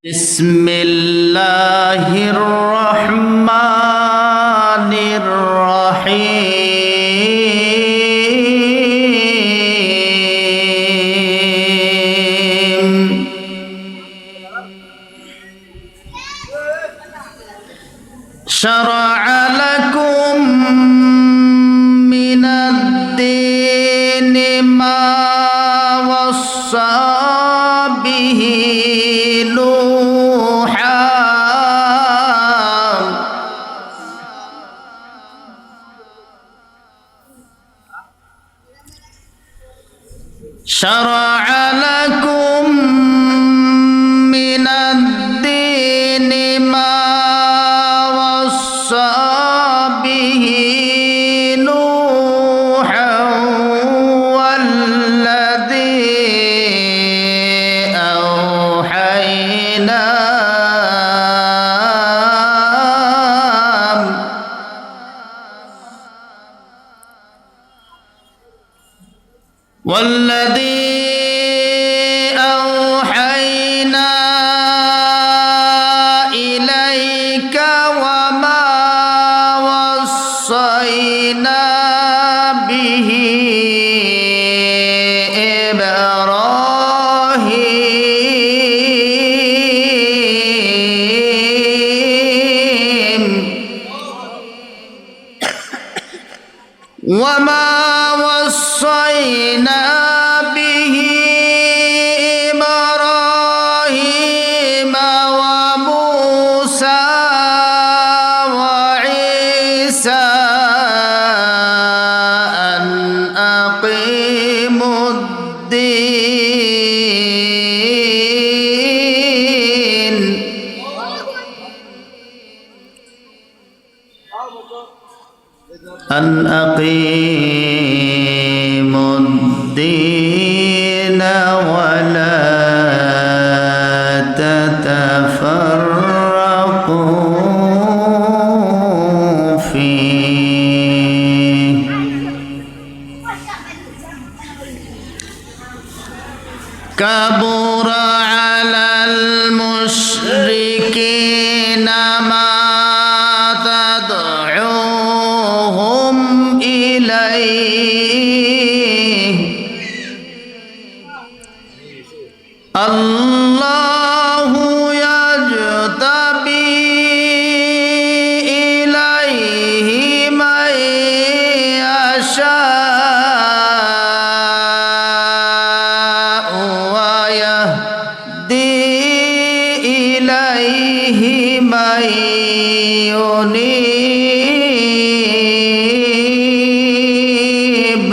বিসমিল্লাহির রহমানির রহিম। শারআ লাকুম মিনাদ-দীনি মা ওয়াসসা বিহি شرع لكم من الدين ما وصى به نوحا والذي أوحينا إليك وما وصينا به إبراهيم وما وصينا به إبراهيم وموسى وعيسى أن أقيموا الدين أن أقيموا الدين ولا تتفرقوا فيه كبر على المشركين ما تدعوهم إليه الله يجتبي إليه من يشاء ويهدي إليه من ينيب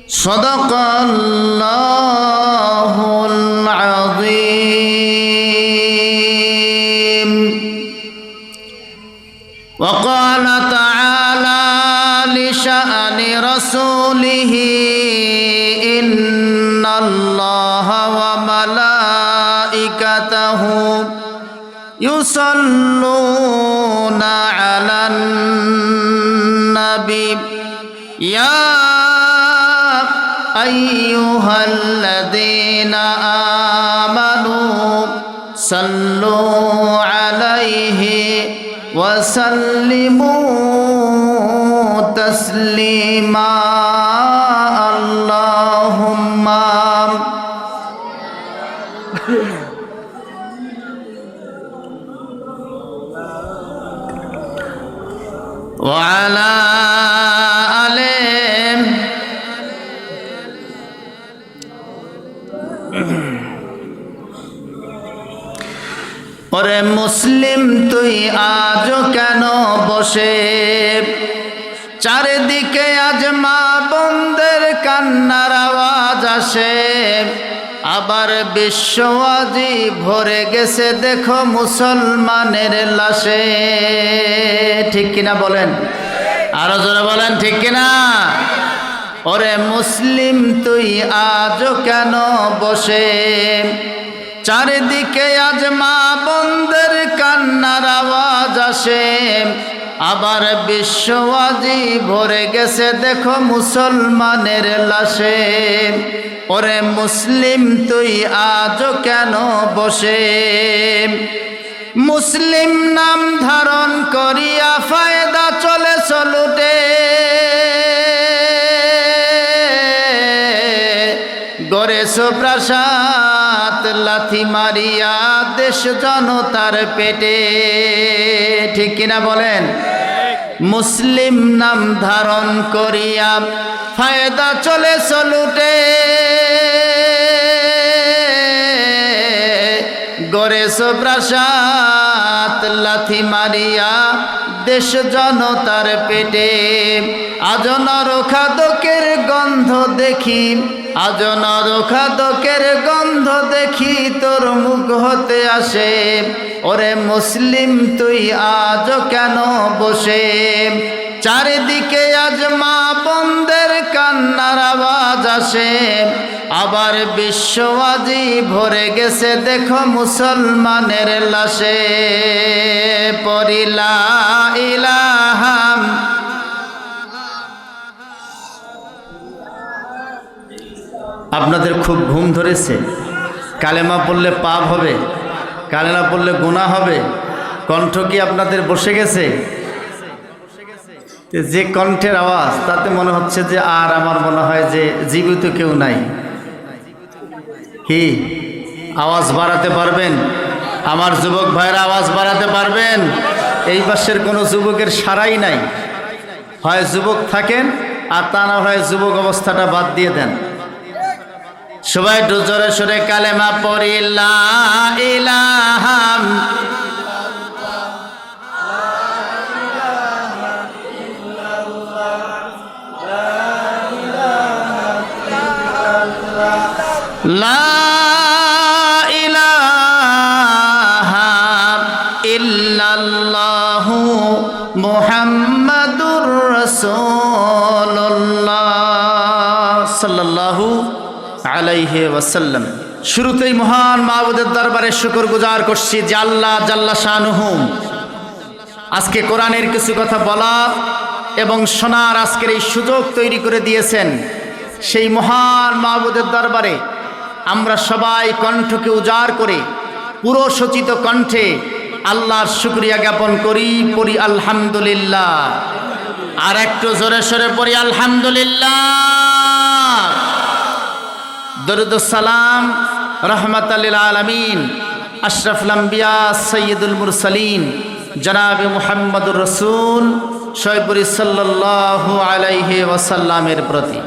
صدق الله العظيم. وقال تعالى لشأن رسوله إن الله وملائكته يصلون على النبي يا أيها الذين آمنوا صلوا عليه وسلموا تسليما اللهم وعلى آله ওরে মুসলিম তুই আজও কেন বসে চারিদিকে আজ মা বোনদের কান্নার আওয়াজ আসে আবার বিশ্ব আজি ভরে গেছে দেখো মুসলমানের লাশে ঠিক কিনা বলেন আরো জোরে বলেন ঠিক কিনা ওরে মুসলিম তুই আজও কেন বসে চারিদিকে আজ মা বোনদের কান্নার আওয়াজ আসে আবার বিশ্ব আজি ভরে গেছে দেখো মুসলমানের লাশে ওরে মুসলিম তুই আজও কেন বসে, মুসলিম নাম ধারণ করিয়া ফায়দা চলে চলুটে, গড়েছ প্রাসাদ লাথি মারিয়া দেশ জনতার পেটে। ঠিক কিনা বলেন? মুসলিম নাম ধারণ করিয়া ফায়দা চলে চলুটে, গড়েছ প্রাসাদ লাথি মারিয়া দেশ জনতার পেটে। আজ নরখাদকের গন্ধ দেখি, আজ নরখাদকের গন্ধ দেখি তোর মুখ হতে আসে, ওরে মুসলিম তুই আজ কেন বসে। চারিদিকে আজ মা বোনদের কান্নার আওয়াজ আসে, আবার বিশ্ববাজি ভরে গেছে দেখো মুসলমানের লাশে। পড়ি লা ইলাহা, আপনাদের খুব ঘুম ধরেছে? কালেমা পড়লে পাপ হবে, কালেমা পড়লে গুনাহ হবে, কণ্ঠ কি আপনাদের বসে গেছে? যে কণ্ঠের আওয়াজ তাতে মনে হচ্ছে যে আর আমার মনে হয় যে জীবিত কেউ নাই। কি আওয়াজ বাড়াতে পারবেন? আমার যুবক ভাইরা আওয়াজ বাড়াতে পারবেন? এই পাশের কোনো যুবকের সারাই নাই, হয় যুবক থাকেন আর তা না হয় যুবক অবস্থাটা বাদ দিয়ে দেন। সবাই একটু জোরে সোরে কালেমা পড়ি লা ইলাহা, লা ইলাহা ইল্লাল্লাহু মুহাম্মাদুর রাসূলুল্লাহ সাল্লাল্লাহু আলাইহি ওয়াসাল্লাম। শুরুতেই মহান মাবুদের দরবারে শুকর গুজার করছি যে আল্লাহ জাল্লা শানুহু আজকে কোরআনের কিছু কথা বলা এবং শোনার আজকের এই সুযোগ তৈরি করে দিয়েছেন। সেই মহান মাবুদের দরবারে আমরা সবাই কণ্ঠকে উজাড় করে পুরো সচিত কণ্ঠে আল্লাহর শুকরিয়া জ্ঞাপন করি, পড়ি আলহামদুলিল্লাহ। আর একটু জোরে সোরে পড়ি আলহামদুলিল্লাহ। দরুদ সালাম রহমাতাল লিল আলামিন আশরাফুল আম্বিয়া সাইয়্যিদুল মুরসালিন জনাবে মুহাম্মদুর রাসূল শৈবুরি সাল্লাল্লাহু আলাইহি ওয়াসাল্লামের প্রতি।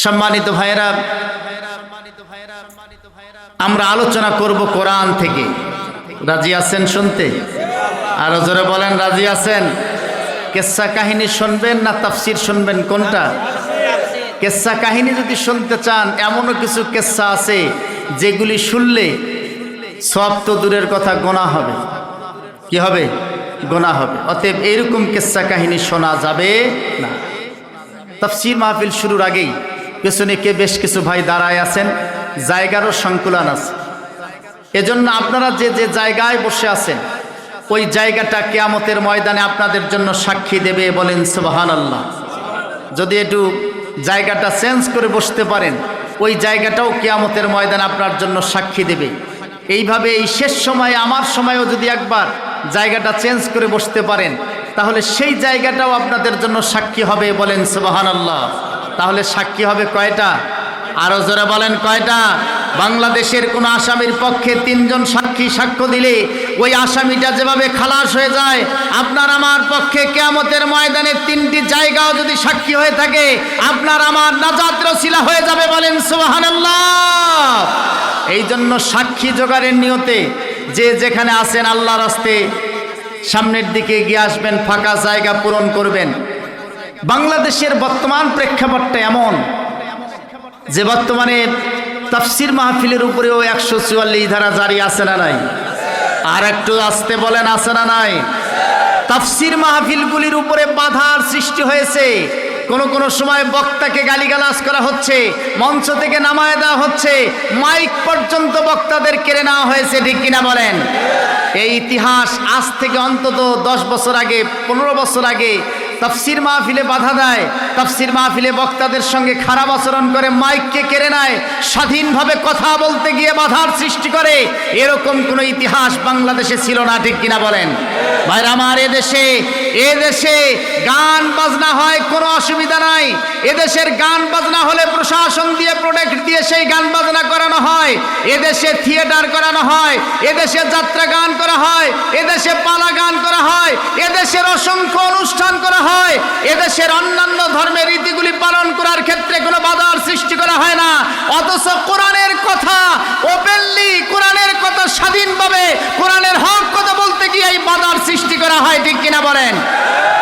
সম্মানিত ভাইরা, আমরা আলোচনা করব কোরআন থেকে। রাজি আছেন শুনতে? আরো জোরে বলেন, রাজি আছেন? কিসসা কাহিনী শুনবেন না তাফসীর শুনবেন, কোনটা? কিসসা কাহিনী যদি শুনতে চান, এমনও কিছু কিসসা আছে যেগুলি শুনলে সওয়াব তো দূরের কথা গুনাহ হবে। কি হবে? গুনাহ হবে। অতএব এইরকম কিসসা কাহিনী শোনা যাবে না। তাফসীর মাহফিল শুরুর আগেই পেছনে বেশ কিছু ভাই দাঁড়ায় আছেন, জায়গারও সংকুলান আছে। এজন্য আপনারা যে যে জায়গায় বসে আছেন ওই জায়গাটা কিয়ামতের ময়দানে আপনাদের জন্য সাক্ষী দেবে। বলেন সুবহানাল্লাহ। যদি একটু জায়গাটা চেঞ্জ করে বসতে পারেন, ওই জায়গাটাও কিয়ামতের ময়দানে আপনার জন্য সাক্ষী দেবে। এইভাবে এই শেষ সময়ে আমার সময়ও যদি একবার জায়গাটা চেঞ্জ করে বসতে পারেন, তাহলে সেই জায়গাটাও আপনাদের জন্য সাক্ষী হবে। বলেন সুবহানাল্লাহ। তাহলে সাক্ষী হবে কয়টা? আরো জোরে বলেন, কয়টা? বাংলাদেশের কোন আসামির পক্ষে 3 জন সাক্ষী সাক্ষ্য দিলে ওই আসামিটা যেভাবে খালাস হয়ে যায়, আপনার আমার পক্ষে কিয়ামতের ময়দানে 3টি জায়গাও যদি সাক্ষী হয়ে থাকে, আপনার আমার নাজাতের ওসিলা হয়ে যাবে। বলেন সুবহানাল্লাহ। এই জন্য সাক্ষী জোগাড়ের নিয়তে যে যেখানে আছেন আল্লাহর রাস্তে সামনের দিকে এগিয়ে আসবেন, ফাঁকা জায়গা পূরণ করবেন। বাংলাদেশের বর্তমান প্রেক্ষাপটটা এমন যে বর্তমানে তাফসীর মাহফিলের উপরেও 144 ধারা জারি আছে না নাই? আর একটু আসতে বলেন, আছে না নাই? তাফসীর মাহফিলগুলির উপরে বাধার সৃষ্টি হয়েছে। কোন সময় বক্তাকে গালিগালাজ করা হচ্ছে, মঞ্চ থেকে নামায় দেওয়া হচ্ছে, মাইক পর্যন্ত বক্তাদের কেড়ে নেওয়া হয়েছে। ঠিক কিনা বলেন? এই ইতিহাস আজ থেকে অন্তত 10 বছর আগে, 15 বছর আগে তাফসীর মাহফিলে বাধা দেয়, তাফসীর মাহফিলে বক্তাদের সঙ্গে খারাপ আচরণ করে, মাইককে কেড়ে নেয়, স্বাধীনভাবে কথা বলতে গিয়ে বাধার সৃষ্টি করে, এরকম কোনো ইতিহাস বাংলাদেশে ছিল না, ঠিক কিনা বলেন? ভাইরা আমার, এদেশে গান বাজনা হয়, কোনো অসুবিধা নাই। এদেশের গান বাজনা হলে প্রশাসন দিয়ে প্রোটেক্ট দিয়ে সেই গান বাজনা করানো হয়। এদেশে থিয়েটার করানো হয়, এদেশে যাত্রা গান করা হয়, এদেশে পালা গান করা হয়, এদেশের অসংখ্য অনুষ্ঠান করা হয়। এদেশের অন্যান্য ধর্মের রীতিগুলি পালন করার ক্ষেত্রে কোনো বাধার সৃষ্টি করা হয় না। অথচ কোরআনের কথা ওপেনলি, কোরআনের কথা স্বাধীনভাবে, কোরআনের হক কথা বলতে গিয়ে এই বাধার সৃষ্টি করা হয়, ঠিক কিনা বলেন?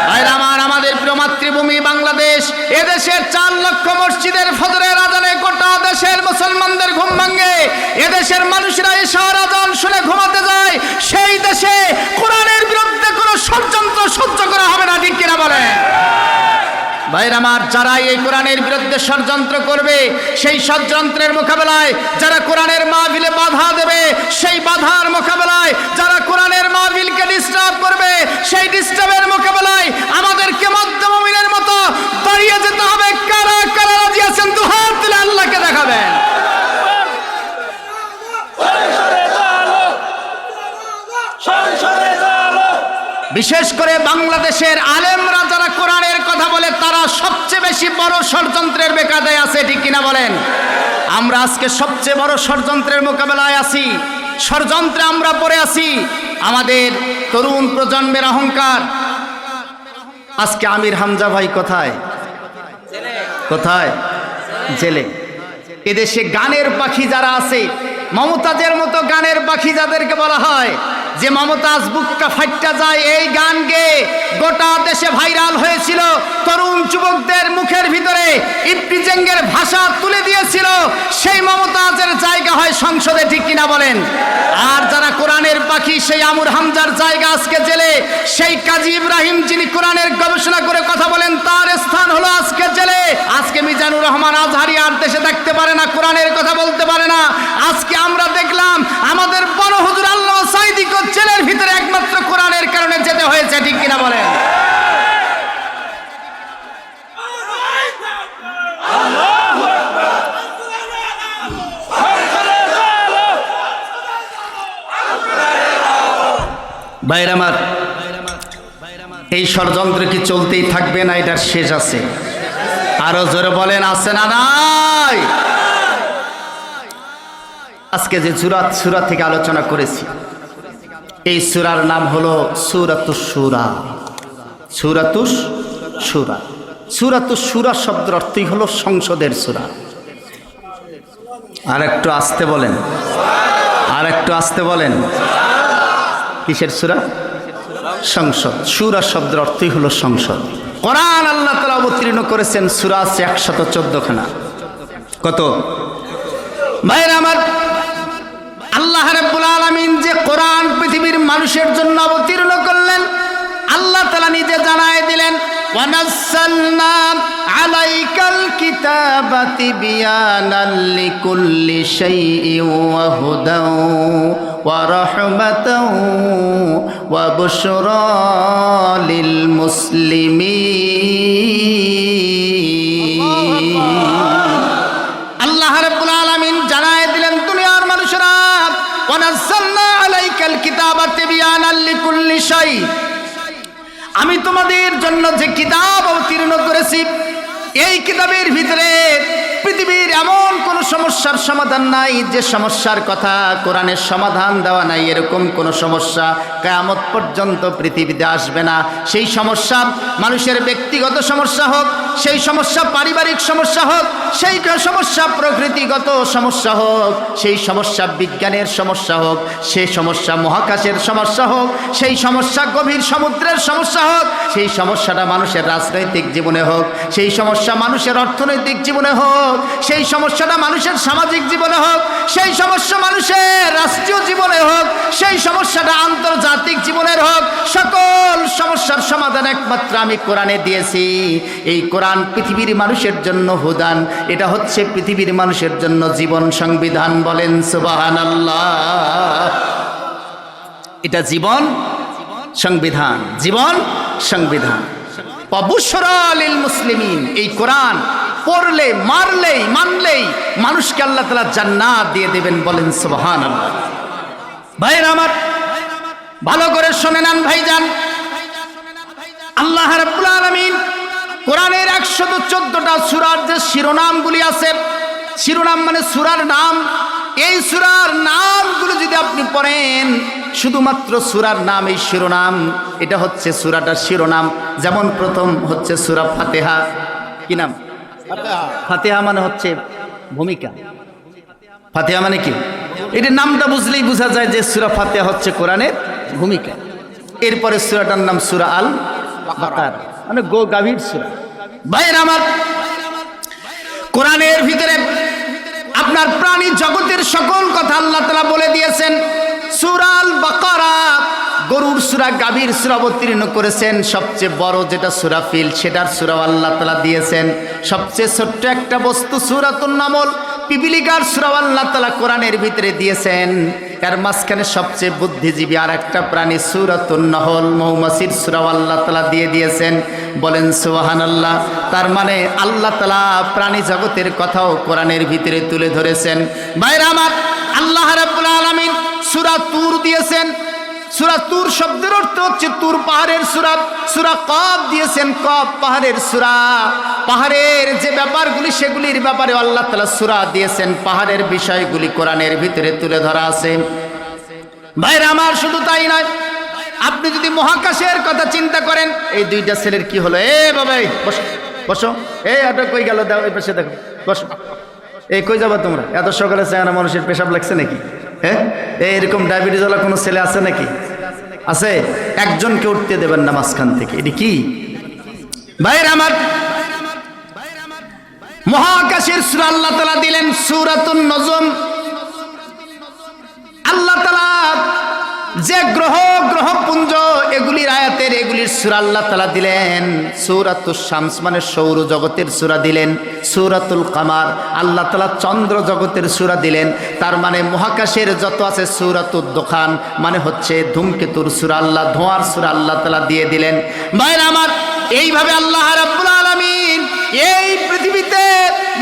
ভাইরা আমার, আমাদের প্রিয় মাতৃভূমি বাংলাদেশ, এদেশের 4 লক্ষ মসজিদের ফজরের আজানে গোটা দেশের মুসলমানদের ঘুম ভাঙে। এদেশের মানুষরা ইশার আজান শুনে ঘুমাতে যায়। সেই দেশে কোরআনের বিরুদ্ধে কোনো ষড়যন্ত্র সহ্য করা হবে না, ঠিক কিনা বলেন? ভাইরা আমার, যারা এই কোরআনের বিরুদ্ধে ষড়যন্ত্র করবে, সেই ষড়যন্ত্রের মোকাবেলায় যারা কোরআনের মাহফিলে বাধা দেবে, সেই বাধার মোকাবেলায় যারা কোরআনের মাহফিলকে ডিস্টার্ব করবে, সেই ডিস্টার্বের মোকাবেলায় আমাদেরকে মধ্যমমিনের মতো দাঁড়িয়ে যেতে হবে। কারা কারা রাজি আছেন দুহাত তুলে আল্লাহকে দেখাবেন। বিশেষ করে বাংলাদেশের আলেমরা যারা কোরআনের কথা বলে, তারা সবচেয়ে বেশি বড় ষড়যন্ত্রের বেকায়দায় আছে, ঠিক কিনা বলেন? আমরা আজকে সবচেয়ে বড় ষড়যন্ত্রের মোকাবেলায় আছি, ষড়যন্ত্রে আমরা পড়ে আছি। আমাদের তরুণ প্রজন্মের অহংকার। আজকে আমির হামজা ভাই কোথায়? কোথায়? জেলে। এদেশে গানের পাখি যারা আছে, মমতাজের মতো গানের পাখি যাদেরকে বলা হয়, যে মমতাজ বুকটা ফাইটটা যায় এই গান গেয়ে গোটা দেশে ভাইরাল হয়েছিল, তরুণ যুবকদের মুখের ভিতরে ইফতিজেঙ্গের ভাষা তুলে দিয়েছিল, সেই মমতাজের জায়গা হয় সংসদে, ঠিক কিনা বলেন? আর যারা কোরআনের পাখি, সেই আমির হামজার জায়গা আজকে জেলে। সেই কাজী ইব্রাহিম যিনি কোরআনের গবেষণা করে কথা বলেন, তার স্থান হলো আজকে জেলে। আজকে মিজানুর রহমান আজহারি আর দেশে থাকতে পারে না, কোরআনের কথা বলতে পারে না। আজকে আমরা দেখলাম আমাদের বড় হুজুর আল্লাহ সাইদি জেলের ভিতরে একমাত্র কোরআনের কারণে যেতে হয়েছে, ঠিক কিনা বলেন? ভাইরা আমার, এই ষড়যন্ত্র কি চলতেই থাকবে না এটার শেষ আছে? আরো জোরে বলেন, আছে না নাই? আজকে যে সূরা থেকে আলোচনা করেছি, এই সূরার নাম হলো সূরাতুশ শূরা। সূরাতুশ শূরা। সূরাতুশ শূরা শব্দের অর্থই হলো সংসদের সূরা। আর একটু আস্তে বলেন, আর একটু আস্তে বলেন। কিসের সূরা? সংসদ। সূরা শব্দের অর্থই হলো সংসদ। কোরআন আল্লাহ তাআলা অবতীর্ণ করেছেন, সূরা আছে 114 খানা। কত? ভাইরা আমার, আল্লাহ রাব্বুল আলামিন যে কোরআন পৃথিবীর মানুষের জন্য অবতীর্ণ করলেন, আল্লাহ তাআলা নিজে জানায় দিলেন, ওয়ানাজ্জালনা আলাইকাল কিতাবা তিবয়ানাল লিকুল্লি শাইইন ওয়া হুদাও ওয়া রাহমাতাও ওয়া বুশরা লিল মুসলিমিন। আল্লাহ রাব্বুল আলামিন জানায় দিলেন, দুনিয়ার মানুষরা, ওয়ানাজ্জালনা আলাইকাল কিতাবা তিবয়ানাল লিকুল্লি শাইইন, আমি তোমাদের জন্য যে কিতাব অবতীর্ণ করেছি, এই কিতাবের ভিতরে পৃথিবীর এমন কোন সমস্যার সমাধান নাই যে সমস্যার কথা কোরআনের সমাধান দেওয়া নাই। এরকম কোন সমস্যা কিয়ামত পর্যন্ত পৃথিবীতে আসবে না। সেই সমস্যা মানুষের ব্যক্তিগত সমস্যা হোক, সেই সমস্যা পারিবারিক সমস্যা হোক, সেই সমস্যা প্রকৃতিগত সমস্যা হোক, সেই সমস্যা বিজ্ঞানের সমস্যা হোক, সেই সমস্যা মহাকাশের সমস্যা হোক, সেই সমস্যা গভীর সমুদ্রের সমস্যা হোক, সেই সমস্যাটা মানুষের রাজনৈতিক জীবনে হোক, সেই সমস্যা মানুষের অর্থনৈতিক জীবনে হোক, সেই সমস্যাটা মানুষের সামাজিক জীবনে হোক, সেই সমস্যা মানুষের রাষ্ট্রীয় জীবনে হোক, সেই সমস্যাটা আন্তর্জাতিক জীবনের হোক, সকল সমস্যার সমাধান একমাত্র আমি কোরআনে দিয়েছি। এই কোরআন পৃথিবীর মানুষের জন্য হুদান, এটা হচ্ছে পৃথিবীর মানুষের জন্য জীবন সংবিধান। বলেন সুবহানাল্লাহ। এটা জীবন সংবিধান, জীবন সংবিধান। ওয়া বুশরা লিল মুসলিমিন। এই কোরআন পড়লে, মানলেই মানুষকে আল্লাহ তাআলা জান্নাত দিয়ে দেবেন। বলেন সুবহানাল্লাহ। ভাইরা আমার, ভালো করে শুনে নেন ভাইজান, আল্লাহ রাব্বুল আলামিন কোরআনের 114টা সূরার যে শিরোনামগুলি আছে, শিরোনাম মানে সূরার নাম, এই সূরার নামগুলো যদি আপনি পড়েন, শুধুমাত্র সূরার নাম এই শিরোনাম, এটা হচ্ছে সূরাটার শিরোনাম। যেমন প্রথম হচ্ছে সূরা ফাতিহা। কি নাম? ফাতিহা মানে হচ্ছে ভূমিকা। ফাতিহা মানে কি? এটার নামটা বুঝলেই বোঝা যায় যে সূরা ফাতিহা হচ্ছে কোরআনের ভূমিকা। এরপরে সূরাটার নাম সূরা আল বাকারা, মানে গাভীর সূরা। ভাইয়ের আমার, কোরআনের ভিতরে আপনার প্রাণী জগতের সকল কথা আল্লাহ তাআলা বলে দিয়েছেন। সূরা আল বাকারা গরুর সূরা, গাভীর সূরা অবতীর্ণ করেছেন। সবচেয়ে বড় যেটা সূরা ফিল, সেটার সূরাও আল্লাহ তাআলা দিয়েছেন। সবচেয়ে ছোট্ট একটা বস্তু সূরাতুন নামল, পিপিলিকার সূরাও আল্লাহ তাআলা কোরআনের ভিতরে দিয়েছেন। এর মাঝখানে সবচেয়ে বুদ্ধিজীবী আর একটা প্রাণী সূরাতুন নহল, মৌমাছির সূরাও আল্লাহ তাআলা দিয়ে দিয়েছেন। বলেন সুবহানাল্লাহ। তার মানে আল্লাহ তাআলা প্রাণী জগতের কথাও কোরআনের ভিতরে তুলে ধরেছেন। ভাইরা আমার, আল্লাহ রাব্বুল আলামিন সূরা তুর দিয়েছেন। সূরা তুর শব্দের অর্থ হচ্ছে তুর পাহাড়ের সূরা। সূরা কফ দিয়েছেন, কফ পাহাড়ের সূরা। পাহাড়ের যে ব্যাপারগুলি, সেগুলির ব্যাপারে আল্লাহ তাআলা সূরা দিয়েছেন। পাহাড়ের বিষয়গুলি কোরআনের ভিতরে তুলে ধরা আছে। ভাইরা আমার, শুধু তাই নয়, আপনি যদি মহাকাশের কথা চিন্তা করেন, এই দুইটা ছেলের কি হলো? এ বাবা, বসো বসো। এই অটো কই গেল? দাও, এই পাশে দেখো, বসো। এই কই যাবা তোমরা? এত সকালে চায় না, মানুষের পেশাব লাগছে নাকি? হ্যাঁ, এরকম ডায়াবেটিস ওয়ালা কোনো ছেলে আছে নাকি? আছে? একজনকে উঠতে দেবেন না মাঝখান থেকে। এটি কি? ভাইরা আমার, মহাকাশের সূরা আল্লাহ তাআলা দিলেন সূরাতুন নজম। আল্লাহ তাআলা যে গ্রহপুঞ্জ, এগুলির আয়াতের, এগুলির সূরা আল্লাহ তাআলা দিলেন। সূরাতুশ শামস মানে সৌর জগতের সূরা দিলেন। সূরাতুল কামার, আল্লাহ তাআলা চন্দ্র জগতের সূরা দিলেন। তার মানে মহাকাশের যত আছে, সূরাতুদ দুখান মানে হচ্ছে ধূমকেতুর সূরা, আল্লাহ ধোঁয়ার সূরা আল্লাহ তাআলা দিয়ে দিলেন। ভাইরা আমার, এইভাবে আল্লাহ রাব্বুল আলামিন এই পৃথিবীতে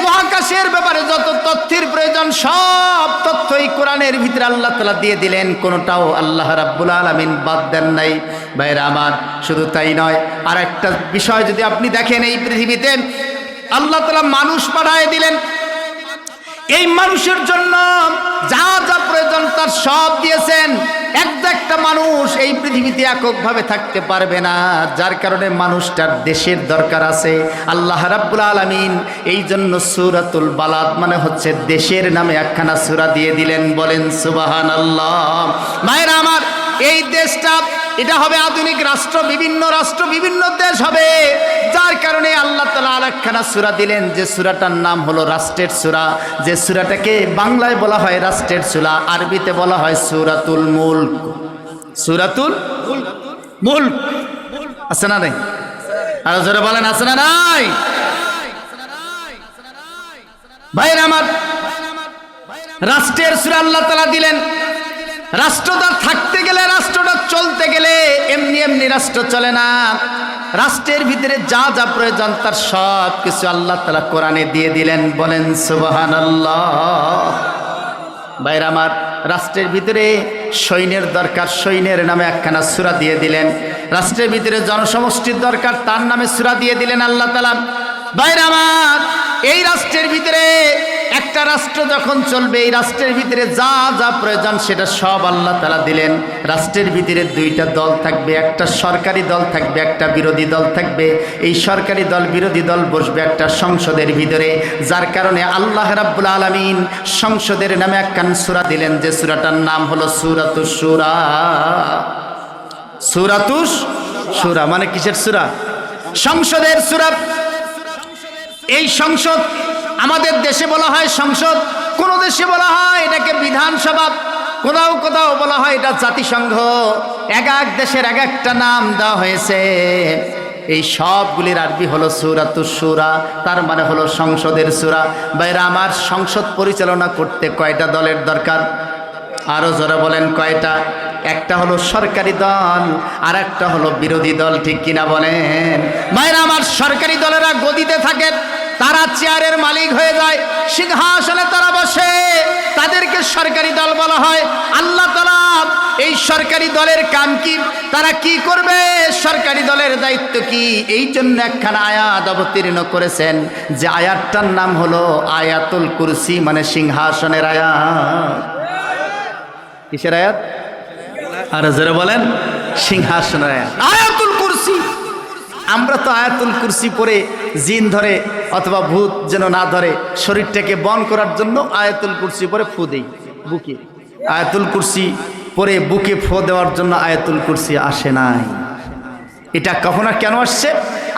মহাকাশের ব্যাপারে যত তথ্যের প্রয়োজন, সব তথ্যই কোরআনের ভিতরে আল্লাহ তাআলা দিয়ে দিলেন। কোনোটাও আল্লাহ রাব্বুল আলামিন বাদ দেন নাই। ভাইরা আমার, শুধু তাই নয়, আর একটা বিষয় যদি আপনি দেখেন, এই পৃথিবীতে আল্লাহ তাআলা মানুষ পাঠায় দিলেন। এই মানুষের জন্য যা যা প্রয়োজন তার সব দিয়েছেন। একটা মানুষ এই পৃথিবীতে এককভাবে থাকতে পারবে না, যার কারণে মানুষটার দেশের দরকার আছে। আল্লাহ রাব্বুল আলামিন এই জন্য সূরাতুল বালাদ মানে হচ্ছে দেশের নামে একখানা সূরা দিয়ে দিলেন। বলেন সুবহানাল্লাহ। মায়েরা আমার, এই দেশটা এটা হবে আধুনিক রাষ্ট্র, বিভিন্ন দেশ হবে, যার কারণে আল্লাহ তাআলা আরেকখানা সূরা দিলেন, যে সূরাটার নাম হলো রাষ্ট্রের সূরা। যে সূরাটাকে বাংলায় বলা হয় রাষ্ট্রের সূরা, আরবিতে বলা হয় সূরাতুল মুলক। সূরাতুল মুলক আছে না নাই? আর যারা বলেন আছে না নাই? ভাইরা আমার, রাষ্ট্রের সূরা আল্লাহ তাআলা দিলেন। রাষ্ট্রটা থাকতে গেলে, রাষ্ট্রটা চলতে গেলে এমনি এমনি রাষ্ট্র চলে না। রাষ্ট্রের ভিতরে যা যা প্রয়োজন তার সব কিছু আল্লাহ তাআলা কোরআনে দিয়ে দিলেন। বলেন সুবহানাল্লাহ। ভাইরা আমার, রাষ্ট্রের ভিতরে সৈন্যের দরকার, সৈন্যের নামে একখানা সূরা দিয়ে দিলেন। রাষ্ট্রের ভিতরে জনসমষ্টির দরকার, তার নামে সূরা দিয়ে দিলেন আল্লাহ তাআলা। ভাইরা আমার, এই রাষ্ট্রের ভিতরে একটা রাষ্ট্র যখন চলবে, এই রাষ্ট্রের ভিতরে যা যা প্রয়োজন সেটা সব আল্লাহ তাআলা দিলেন। রাষ্ট্রের ভিতরে দুইটা দল থাকবে, একটা সরকারি দল থাকবে, একটা বিরোধী দল থাকবে। এই সরকারি দল বিরোধী দল বসবে একটা সংসদের ভিতরে, যার কারণে আল্লাহ রাব্বুল আলামিন সংসদের নামে একখান সূরা দিলেন, যে সূরাটার নাম হলো সূরাতুশ শুরা। সূরাতুশ শুরা মানে কিসের সূরা? সংসদের সূরা। এই সংসদ আমাদের দেশে বলা হয় সংসদ, কোন দেশে বলা হয় এটাকে বিধানসভা, কোথাও কোথাও বলা হয় এটা জাতিসংঘ। এক এক দেশের এক একটা নাম দেওয়া হয়েছে। এই সবগুলির আরবি হলো সূরাতুশ শুরা, তার মানে হলো সংসদের সূরা। ভাইরা আমার, সংসদ পরিচালনা করতে কয়টা দলের দরকার? আরো জোরে বলেন, কয়টা? একটা হলো সরকারি দল আর একটা হলো বিরোধী দল, ঠিক কিনা বলেন? ভাইরা আমার, সরকারি দলেরা গদিতে থাকে, তারা চেয়ারের মালিক হয়ে যায়, সিংহাসনে তারা বসে, তাদেরকে সরকারি দল বলা হয়। আল্লাহ তাআলা এই সরকারি দলের কাম কি, তারা কি করবে, সরকারি দলের দায়িত্ব কি, এই জন্য একখানা আয়াত অবতীর্ণ করেছেন, যে আয়াতটার নাম হলো আয়াতুল কুরসি, মানে সিংহাসনের আয়াত। কিসের আয়াত? আর যারা বলেন সিংহাসনের আয়াত, আয়াতুল কুরসি। আমরা তো আয়াতুল কুরসি পড়ে জিন ধরে অথবা ভূত যেন না ধরে শরীরটাকে বন করার জন্য আয়াতুল কুরসি পরে ফু দেই বুকে। আয়াতুল কুরসি পরে বুকে ফু দেওয়ার জন্য আয়াতুল কুরসি আসে নাই। এটা কখন আর কেন আসছে?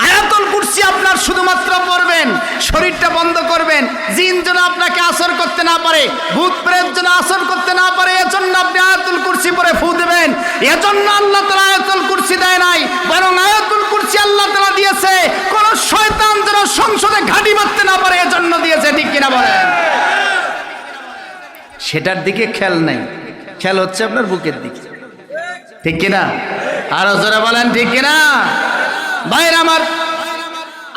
আয়াতুল কুরসি আপনার শুধুমাত্র পড়বেন, শরীরটা বন্ধ করবেন, জিন যেন আপনাকে আসর করতে না পারে, ভূত প্রেত যেন আসর করতে না পারে, এজন্য আপনি আয়াতুল কুরসি পরে ফু দেবেন। এজন্য আল্লাহ তাআলা আয়াতুল কুরসি দেয় নাই, বরং আয়াতুল কুরসি আল্লাহ তাআলা দিয়েছে কোন শয়তান যেন সংসদে ঘাঁটি বাঁধতে না পারে, এজন্য দিয়েছে, ঠিক কিনা বলেন? সেটার দিকে খেয়াল নাই, খেয়াল হচ্ছে আপনার বুকের দিকে, ঠিক কিনা? আরো জোরে বলেন ঠিক কিনা? ভাইরা আমার,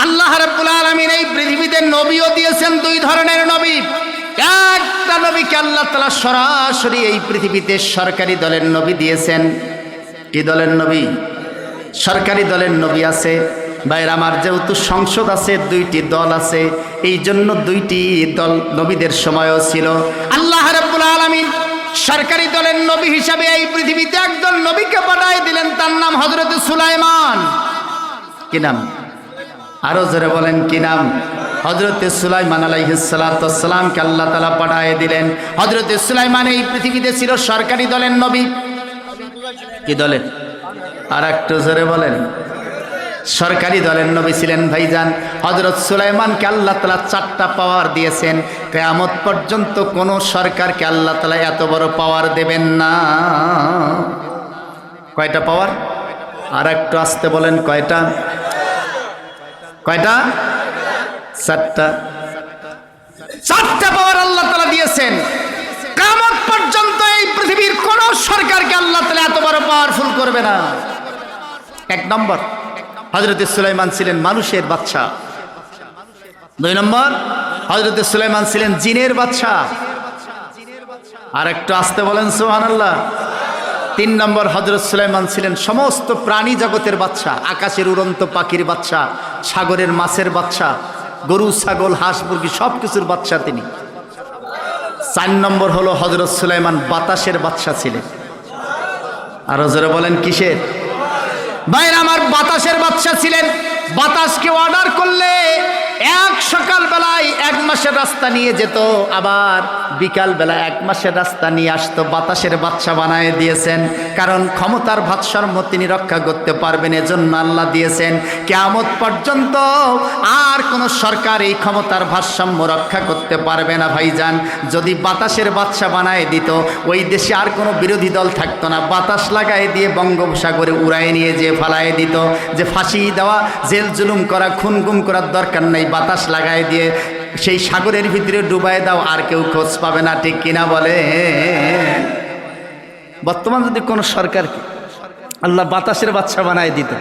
আল্লাহ রাব্বুল আলামিন এই পৃথিবীতে নবীও দিয়েছেন দুই ধরনের নবী। একটা নবীকে আল্লাহ তাআলা সরাসরি এই পৃথিবীতে সরকারি দলের নবী দিয়েছেন। কি দলের নবী? সরকারি দলের নবী আছে। ভাইরা আমার, যেহেতু সংসদ আছে, দুইটি দল আছে, এই জন্য দুইটি দল নবীদের সময়ও ছিল। আল্লাহ রাব্বুল আলামিন সরকারি দলের নবী হিসাবে এই পৃথিবীতে একজন নবীকে পাঠিয়ে দিলেন, তার নাম হযরত সুলাইমান। কি নাম? আরো জোরে বলেন কি নাম? হযরত সুলাইমান আলাইহিস সালাতু ওয়াস সালামকে আল্লাহ তাআলা পাঠিয়ে দিলেন। হযরত সুলাইমান এই পৃথিবীতে ছিল সরকারি দলের নবী। কি দলের? আর একটু জোরে বলেন। সরকারি দলের নবী ছিলেন ভাইজান। হযরত সুলাইমানকে আল্লাহ তাআলা 4টা পাওয়ার দিয়েছেন। কিয়ামত পর্যন্ত কোন সরকারকে আল্লাহ তাআলা এত বড় পাওয়ার দেবেন না। কয়টা পাওয়ার? আর একটু আসতে বলেন, কয়টা? কয়টা? 4টা। 4টা পাওয়ার আল্লাহ তাআলা দিয়েছেন। কিয়ামত পর্যন্ত এই পৃথিবীর কোন সরকারকে আল্লাহ তাআলা এত বড় পাওয়ারফুল করবে না। এক নম্বর, হযরত সুলাইমান ছিলেন মানুষের বাদশা। 2 নম্বর, হযরত সুলাইমান ছিলেন জিনের বাদশা। আর একটু আসতে বলেন সুবহানাল্লাহ। 3 নম্বর, হযরত সুলাইমান ছিলেন সমস্ত প্রাণী জগতের বাদশা, আকাশের উড়ন্ত পাখির বাদশা, সাগরের মাছের বাদশা, গরু ছাগল হাঁস মুরগি সব কিছুর বাদশা তিনি। 4 নম্বর হলো হযরত সুলাইমান বাতাসের বাদশা ছিলেন। আরো জোরে বলেন কিসের? ভাইরা আমার, বাতাসের বাদশা ছিলেন। বাতাসকে অর্ডার করলে এক সকাল বেলায় 1 মাসের রাস্তা নিয়ে যেত, আবার বিকাল বেলা 1 মাসের রাস্তা নিয়ে আসতো। বাতাসের বাদশা বানায় দিয়েছেন, কারণ ক্ষমতার ভারসাম্য তিনি রক্ষা করতে পারবেন, এজন্য আল্লাহ দিয়েছেন। কিয়ামত পর্যন্ত আর কোন সরকার এই ক্ষমতার ভারসাম্য রক্ষা করতে পারবে না ভাইজান। যদি বাতাসের বাদশা বানায় দিত, ওই দেশে আর কোনো বিরোধী দল থাকতো না। বাতাস লাগায় দিয়ে বঙ্গোপসাগরে উড়ায় নিয়ে যে ফালায় দিত, যে ফাঁসি দেওয়া, জেল জুলুম করা, খুন গুম করার দরকার নাই, বাতাস লাগায় দিয়ে সেই সাগরের ভিতরে ডুবাই দাও, আর কেউ খোঁজ পাবে না, ঠিক কিনা বলে? বর্তমান যদি কোন সরকারকে আল্লাহ বাতাসের বাদশা বানায় দিত,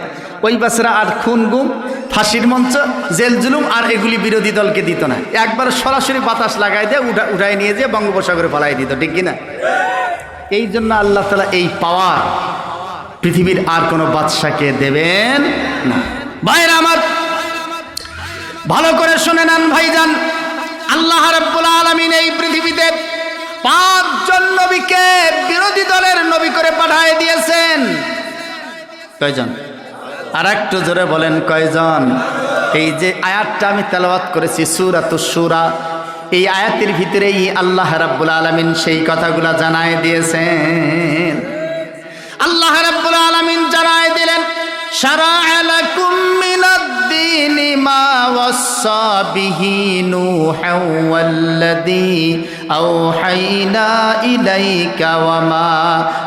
ওই বাচ্চারা আর খুন গুম, ফাঁসির মঞ্চ, জেল জুলুম আর এগুলি বিরোধী দলকে দিত না। একবার সরাসরি বাতাস লাগাই দিয়ে উঠায় নিয়ে যেয়ে বঙ্গোপসাগরে ফেলাই দিত, ঠিক কিনা? এই জন্য আল্লাহ তাআলা এই পাওয়ার পৃথিবীর আর কোনো বাদশাকে দেবেন না। ভাইরা আমার, ভালো করে শুনে নেন ভাইজান, আল্লাহ রাব্বুল আলামিন এই পৃথিবীতে 5 জন নবীকে বিরোধী দলের নবী করে পাঠিয়ে দিয়েছেন। কয়জন? আর একটু জোরে বলেন কয়জন? এই যে আয়াতটা আমি তেলাওয়াত করেছি সূরাতুশ শূরা, এই আয়াতের ভিতরেই আল্লাহ রাব্বুল আলামিন সেই কথাগুলা জানায় দিয়েছেন। আল্লাহ রাব্বুল আলামিন জানায় দিলেন, শারা'a লাকুম মিনাদ-দীনি মা ওয়াসসা বিহি নূহান ওয়াল্লাযী আওহাইনা ইলাইকা ওয়া মা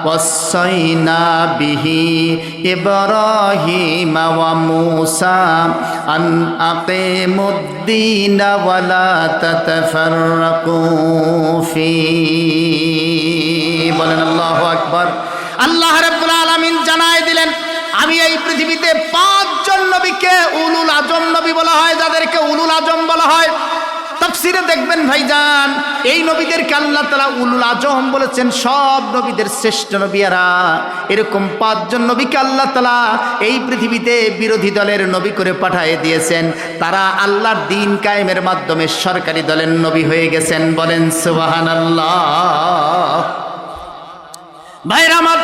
ওয়াসাইনা বিহি ইব্রাহিমা ওয়া মূসা আন আকিমুদ-দীনা ওয়া লা তাতাফাররাকু ফীহি। বলেন আল্লাহু আকবার। আল্লাহ রাব্বুল আলামিন জানায় দিলেন, আমি এই পৃথিবীতে 5 জন নবীকে উলুল আজম নবী বলা হয়, যাদেরকে উলুল আজম বলা হয়। তাফসীরে দেখবেন ভাইজান, এই নবীদেরকে আল্লাহ তাআলা উলুল আজম বলেছেন, সব নবীদের শ্রেষ্ঠ নবীরা। এরকম 5 জন নবীকে আল্লাহ তাআলা এই পৃথিবীতে বিরোধী দলের নবী করে পাঠিয়ে দিয়েছেন। তারা আল্লাহর দ্বীন কায়েমের মাধ্যমে সরকারি দলের নবী হয়ে গেছেন। বলেন সুবহানাল্লাহ। ভাইরা আমার,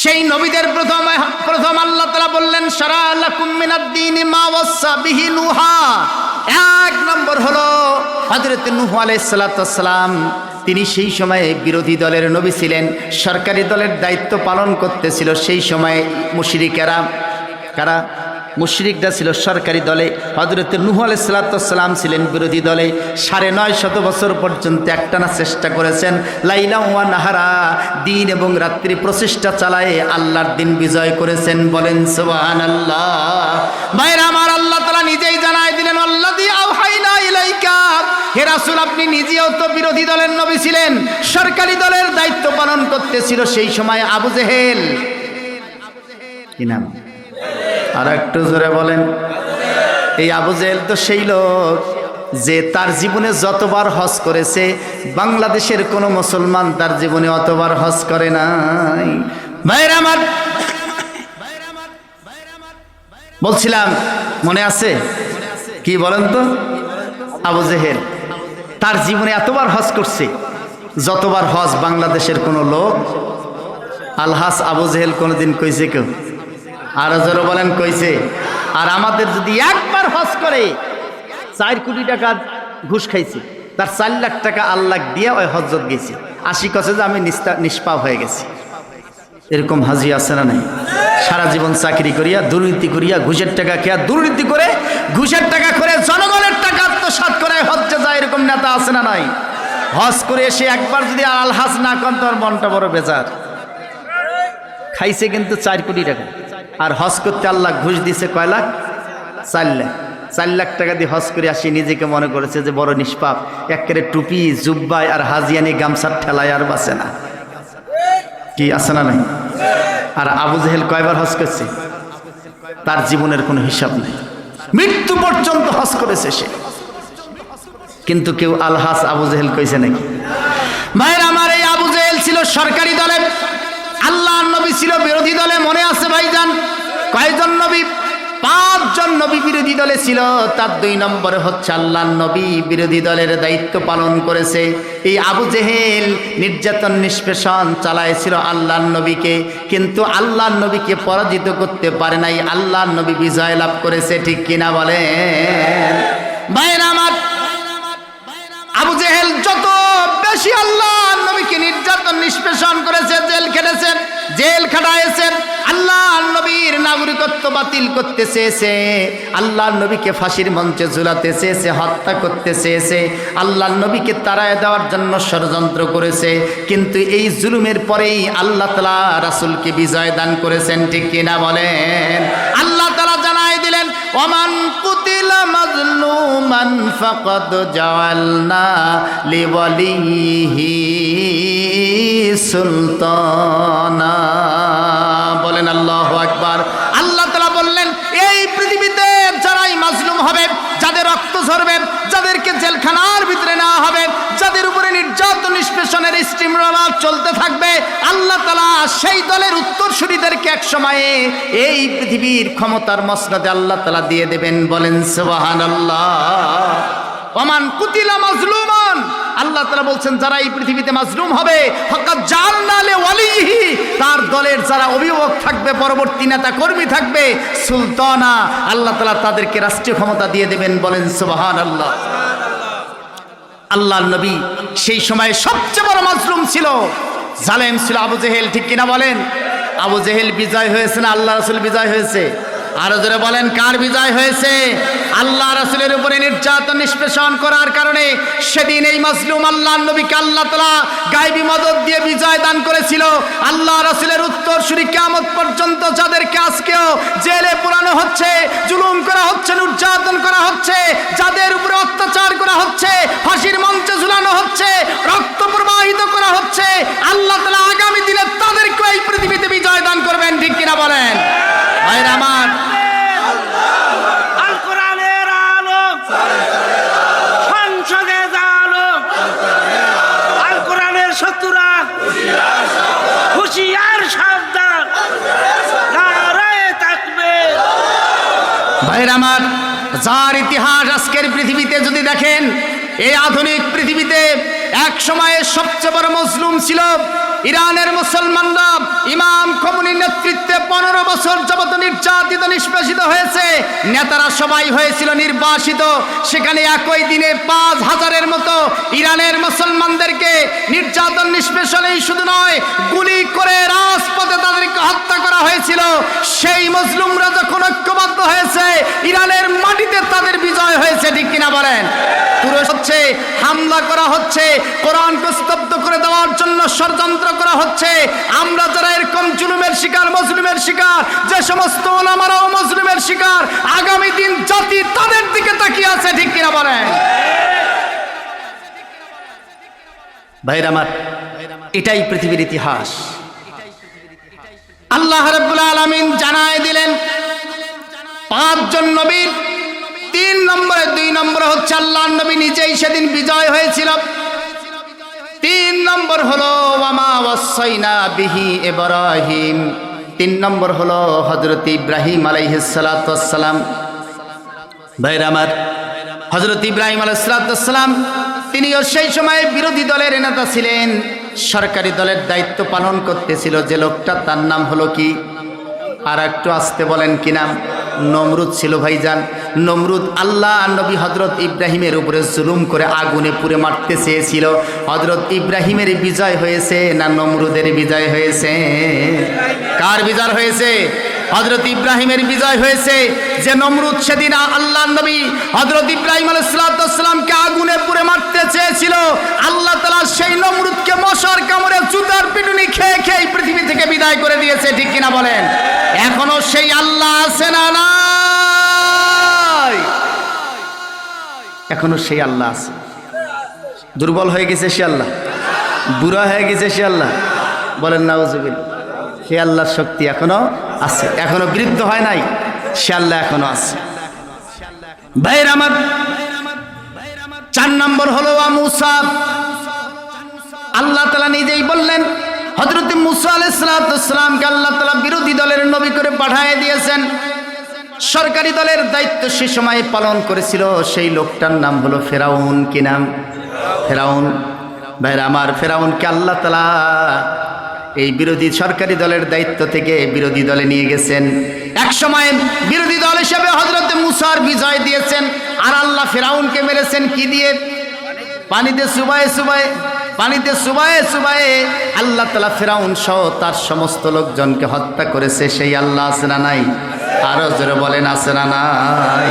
সেই নবীদের প্রথম আল্লাহ তাআলা বললেন, শারা লাকুম মিনাদ দীনি মা ওয়াসা বিহি নূহা। 1 নম্বর হলো হযরত নূহ আলাইহিস সালাতু ওয়াস সালাম। তিনি সেই সময়ে বিরোধী দলের নবী ছিলেন, সরকারি দলের দায়িত্ব পালন করতেছিল। সেই সময়ে মুশরিকেরা, কারা? মুশরিকরা ছিল সরকারি দলে, হযরত নূহ আলাইহিস সালাতু ওয়াস সালাম ছিলেন বিরোধী দলে। 950 বছর পর্যন্ত একটানা চেষ্টা করেছেন, লাইলা ওয়া নাহারা, দিন এবং রাত্রি প্রচেষ্টা চালায়ে আল্লাহর দিন বিজয় করেছেন। বলেন সুবহানাল্লাহ। ভাইরা আমার, আল্লাহ তাআলা নিজেই জানায় দিলেন, আল্লাযী আওহাইনা ইলাইকা, হে রাসূল আপনি নিজেও তো বিরোধী দলের নবী ছিলেন, সরকারি দলের দায়িত্ব পালন করতেছিল সেই সময় আবু জেহেল। কি নাম? আর একটু জোরে বলেন। এই আবু জেহেল তো সেই লোক যে তার জীবনে যতবার হজ করেছে, বাংলাদেশের কোনো মুসলমান তার জীবনে অতবার হজ করে নাই। ভাইরা আমার, বলছিলাম মনে আছে কি বলেন তো? আবু জেহেল তার জীবনে এতবার হজ করছে, যতবার হজ বাংলাদেশের কোনো লোক। আলহাস আবু জেহেল কোনোদিন কইছে কেউ? আর যারা বলেন কইছে। আর আমাদের যদি একবার হজ করে 4 কোটি টাকা ঘুষ খাইছে, তার 4 লাখ টাকা আল্লাহ দিয়ে ওই হজ্জত গেছে, 80 কছে যে আমি নিষ্পাপ হয়ে গেছি। এরকম হাজি আছে না নাই? সারা জীবন চাকরি করিয়া, দুর্নীতি করিয়া, ঘুষের টাকা খেয়া, দুর্নীতি করে, ঘুষের টাকা করে, জনগণের টাকা আত্মসাৎ করে হজ্জে যায়, এরকম নেতা আছে না নাই? হজ করে এসে একবার যদি আলহাজ না করেন, তোর মনটা বড় বেজার। খাইছে কিন্তু 4 কোটি টাকা, আর হজ করতে আল্লাহ ঘুষ দিছে কয় লাখ? 4 লাখ। 4 লাখ টাকা দিয়ে হজ করে আসি, নিজেকে মনে করেছে যে বড় নিষ্পাপ, একেবারে টুপি জুব্বায় আর হাজিয়ানি গামছার ঠেলায় আর বাঁচে না। কি আছে না নাই? আর আবু জেহেল কয়বার হজ করছে? তার জীবনের কোনো হিসাব নেই, মৃত্যু পর্যন্ত হজ করেছে সে। কিন্তু কেউ আলহাস আবু জেহেল কইছে নাকি? ভাইয়ের আমার, এই আবু জেহেল ছিল সরকারি দলে, আল্লাহর নবী ছিল বিরোধী দলে। মনে আছে ভাইজান? কয়জন নবী? 5 জন নবী বিরোধী দলে ছিল। তার 2 নম্বরে হচ্ছে আল্লাহর নবী বিরোধী দলের দায়িত্ব পালন করেছে। এই আবু জেহেল নির্যাতন নিষ্পেষণ চালাইছিল আল্লাহর নবীকে, কিন্তু আল্লাহর নবীকে পরাজিত করতে পারে নাই। আল্লাহর নবী বিজয় লাভ করেছে। ঠিক কিনা বলেন? ভাইরা আমার, আবু জেহেল যত বেশি আল্লাহর নবীকে নির্যাতন নিষ্পেষণ করেছে, জেল খেটেছেন, জেল খাটাইছেন, আল্লাহর নবীর নাগরিকত্ব বাতিল করতে চেয়েছে, আল্লাহর নবীকে ফাঁসির মঞ্চে ঝুলাতে চেয়েছে, হত্যা করতে চেয়েছে, আল্লাহর নবীকে তাড়ায় দেওয়ার জন্য ষড়যন্ত্র করেছে। কিন্তু এই জুলুমের পরেই আল্লাহ তাআলা রাসূলকে বিজয় দান করেছেন। ঠিক কিনা বলেন? আল্লাহ তাআলা জানাই দিলেন, ওমান কুতিলা মাজলুমান ফাকাদ জাআলনা লিওয়ালিহি সুলতানা। বলেন আল্লাহু আকবার। আল্লাহ তাআলা বললেন, এই পৃথিবীতে যারাই মাজলুম হবে, যাদের রক্ত ঝরবে, যাদেরকে জেলখানার ভিতরে নেওয়া হবে, যাদের উপরে নির্যাতন নিষ্পেষণের স্টিমরোলার চলতে থাকবে, আল্লাহ তাআলা সেই দলের উত্তরসূরিদেরকে এক সময়ে এই পৃথিবীর ক্ষমতার মসনদে আল্লাহ তাআলা দিয়ে দেবেন। বলেন সুবহানাল্লাহ। ওমান কুতিলা মাজলুমান, আল্লাহ তাআলা বলছেন যারা এই পৃথিবীতে মাজলুম হবে, ফাকাদ জাআলনা লিওয়ালিহি, তার দলের যারা অভিভাবক থাকবে, পরবর্তী নেতা কর্মী থাকবে, সুলতানা, আল্লাহ তাআলা তাদেরকে রাষ্ট্রীয় ক্ষমতা দিয়ে দেবেন। বলেন সুবহানাল্লাহ। আল্লাহর নবী সেই সময় সবচেয়ে বড় মাজলুম ছিল, জালেম ছিল আবু জেহেল। ঠিক কিনা বলেন? আবু জেহেল বিজয় হয়েছে না আল্লাহ রাসূল বিজয় হয়েছে? আরো জোরে বলেন, কার বিজয় হয়েছে? আল্লাহ রাসূলের উপরে নির্যাতন নিষ্পেষণ করার কারণে সেদিন এই মাজলুম আল্লাহর নবীকে আল্লাহ তাআলা গায়বী মদদ দিয়ে বিজয় দান করেছিল। আল্লাহ রাসূলের উত্তরসূরি কিয়ামত পর্যন্ত যাদেরকে আজকেও জেলে পোড়ানো হচ্ছে, জুলুম করা হচ্ছে, নির্যাতন করা হচ্ছে, যাদের উপরে অত্যাচার করা হচ্ছে, ফাঁসির মঞ্চে ঝুলানো হচ্ছে, রক্ত প্রবাহিত করা হচ্ছে, আল্লাহ তাআলা আগামী দিনে তাদেরকে এই ভাইরা আমার, যার ইতিহাস আজকের পৃথিবীতে যদি দেখেন, এই আধুনিক পৃথিবীতে এক সময়ে সবচেয়ে বড় মজলুম ছিল ইরানের মুসলমানরা। ইমাম খোমেনির নেতৃত্বে 15 বছর যাবত নির্যাতিত নিষ্পেষিত হয়েছে। নেতারা সবাই হয়েছিল নির্বাসিত। সেখানে একই দিনে 5000-এর মতো ইরানের মুসলমানদেরকে নির্যাতন নিষ্পেষণেই শুধু নয়, গুলি করে রাজপথে তাদেরকে হত্যা করা হয়েছিল। সেই মজলুমরা যখন ঐক্যবদ্ধ হয়েছে, ইরানের মাটিতে তাদের বিজয় হয়েছে। ঠিক কিনা বলেন? তুরস্ক হচ্ছে, হামলা করা হচ্ছে, কোরআনকে স্তব্ধ করে দেওয়ার জন্য ষড়যন্ত্র করা হচ্ছে। আমরা যারা এরকম জুলুমের শিকার, মজলুমের শিকার, যে সমস্ত ওলামারাও মজলুমের শিকার, আগামী দিন জাতি তাদের দিকে তাকিয়ে আছে। ঠিক কিনা বলেন? ভাইরা আমার, এটাই পৃথিবীর ইতিহাস। আল্লাহ রাব্বুল আলামিন জানায় দিলেন 5 জন নবীর 3 নম্বরে 2 নম্বরে হচ্ছে আল্লাহর নবী নিজেই সেদিন বিজয় হয়েছিল। 3 নম্বর হলো ওয়ামা ওয়াসাইনা বিহি ইব্রাহিম। 3 নম্বর হলো হযরত ইব্রাহিম আলাইহিস সালাতু ওয়াস সালাম। ভাইরা আমার, হযরত ইব্রাহিম আলাইহিস সালাতু ওয়াস সালাম তিনিও সেই সময় বিরোধী দলের নেতা ছিলেন। সরকারি দলের দায়িত্ব পালন করতেছিল যে লোকটা, তার নাম হলো কি? আর একটু আসতে বলেন কি নাম? নমরুদ ছিল। ভাইজান, নমরুদ আল্লাহ নবী হযরত ইব্রাহিমের উপরে জুলুম করে আগুনে পুড়ে মারতে চেয়েছিল। হযরত ইব্রাহিমের বিজয় হয়েছে না নমরুদের বিজয় হয়েছে? কার বিজয় হয়েছে? হযরত ইব্রাহিমের বিজয় হয়েছে। যে নমরুদ সেদিন আল্লাহর নবী হযরত ইব্রাহিম আলাইহিস সালামকে আগুনে পুড়ে মারতে চেয়েছিল, আল্লাহ তাআলা সেই নমরুদকে মশার কামড়ে জুতার পিটুনি খেয়ে খেয়ে পৃথিবী থেকে বিদায় করে দিয়েছে। ঠিক কিনা বলেন? এখনো সেই আল্লাহ আছে না নাই? এখনো সেই আল্লাহ আছে। দুর্বল হয়ে গেছে সে আল্লাহ? বুড়া হয়ে গেছে সে আল্লাহ? বলেন নাউজুবিল্লাহ। সে আল্লাহর শক্তি এখনো আছে, এখনো বৃদ্ধ হয় নাই। সে আল্লাহ এখনো আছে। ভাইরা আমার, 4 নম্বর হলো মুসা। আল্লাহ তাআলা নিজেই বললেন হযরত মুসা আলাইহিস সালামকে আল্লাহ তাআলা বিরোধী দলের নবী করে পাঠিয়ে দিয়েছেন। সরকারি দলের দায়িত্ব সে সময় পালন করেছিল সেই লোকটার নাম হলো ফেরাউন। কি নাম? ফেরাউন। ভাইরা আমার, ফেরাউনকে আল্লাহ তাআলা এই বিরোধী সরকারি দলের দায়িত্ব থেকে বিরোধী দলে নিয়ে গেছেন। এক সময় বিরোধী দল হিসেবে হযরত মুসার বিজয় দিয়েছেন। আর আল্লাহ ফেরাউনকে মেরেছেন কি দিয়ে? পানিতে চুবায়ে চুবায়ে, পানিতে চুবায়ে চুবায়ে আল্লাহ তাআলা ফেরাউন সহ তার সমস্ত লোকজনকে হত্যা করেছে। সেই আল্লাহ আছে না নাই? আরো জোরে বলেন, আছে না নাই?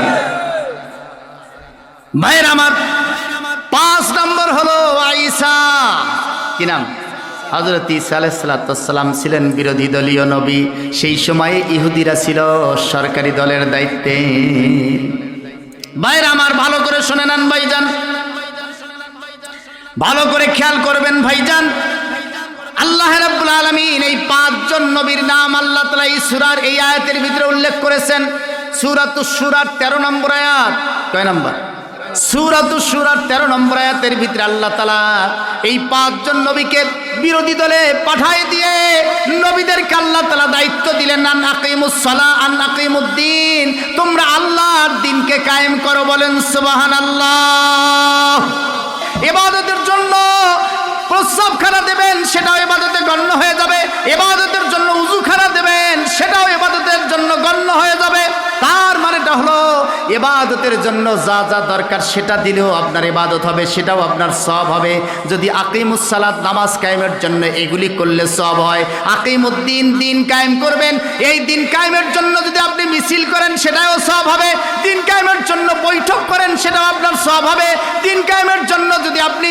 ভাইরা আমার, 5 নম্বর হলো ঈসা। কি নাম? হযরত ঈসা আলাইহিস সালাম ছিলেন বিরোধী দলীয় নবী। সেই সময়ে ইহুদিরা ছিল সরকারি দলের দায়িত্বে। ভাইরা আমার, ভালো করে শুনে নেন ভাইজান, ভালো করে খেয়াল করবেন ভাইজান। আল্লাহ রাব্বুল আলামিন এই 5 জন নবীর নাম আল্লাহ তাআলা এই সূরার এই আয়াতের ভিতরে উল্লেখ করেছেন। সূরাতুশ শূরার 13 নম্বর আয়াত। কয় নম্বর? সূরাতুশ শূরার 13 নম্বর আয়াতের ভিতরে আল্লাহ তাআলা এই 5 জন নবীকে বিরোধী দলে পাঠিয়ে দিয়ে নবীদেরকে আল্লাহ তাআলা দায়িত্ব দিলেন, আন আকিমুস সালাহ আন আকিমুদ্দিন, তোমরা আল্লাহর দ্বীনকে কায়েম করো। বলেন সুবহানাল্লাহ। ইবাদতের জন্য প্রস্রাবখানা দেবেন, সেটাও ইবাদতে গণ্য হয়ে যাবে। ইবাদতের জন্য উযুখানা দেবেন, সেটাও ইবাদতের জন্য গণ্য হয়ে যাবে। তার মানেটা হলো ইবাদতের জন্য যা যা দরকার সেটা দিলেও আপনার ইবাদত হবে, সেটাও আপনার সওয়াব হবে। যদি আকিমুস সালাত, নামাজ কায়েমের জন্য এগুলি করলে সওয়াব হয়। আকিমুদ্দিন, দিন কায়েম করবেন, এই দিন কায়েমের জন্য যদি আপনি মিছিল করেন সেটাও সওয়াব হবে। দিন কায়েমের জন্য বৈঠক করেন সেটাও আপনার সওয়াব হবে। দিন কায়েমের জন্য যদি আপনি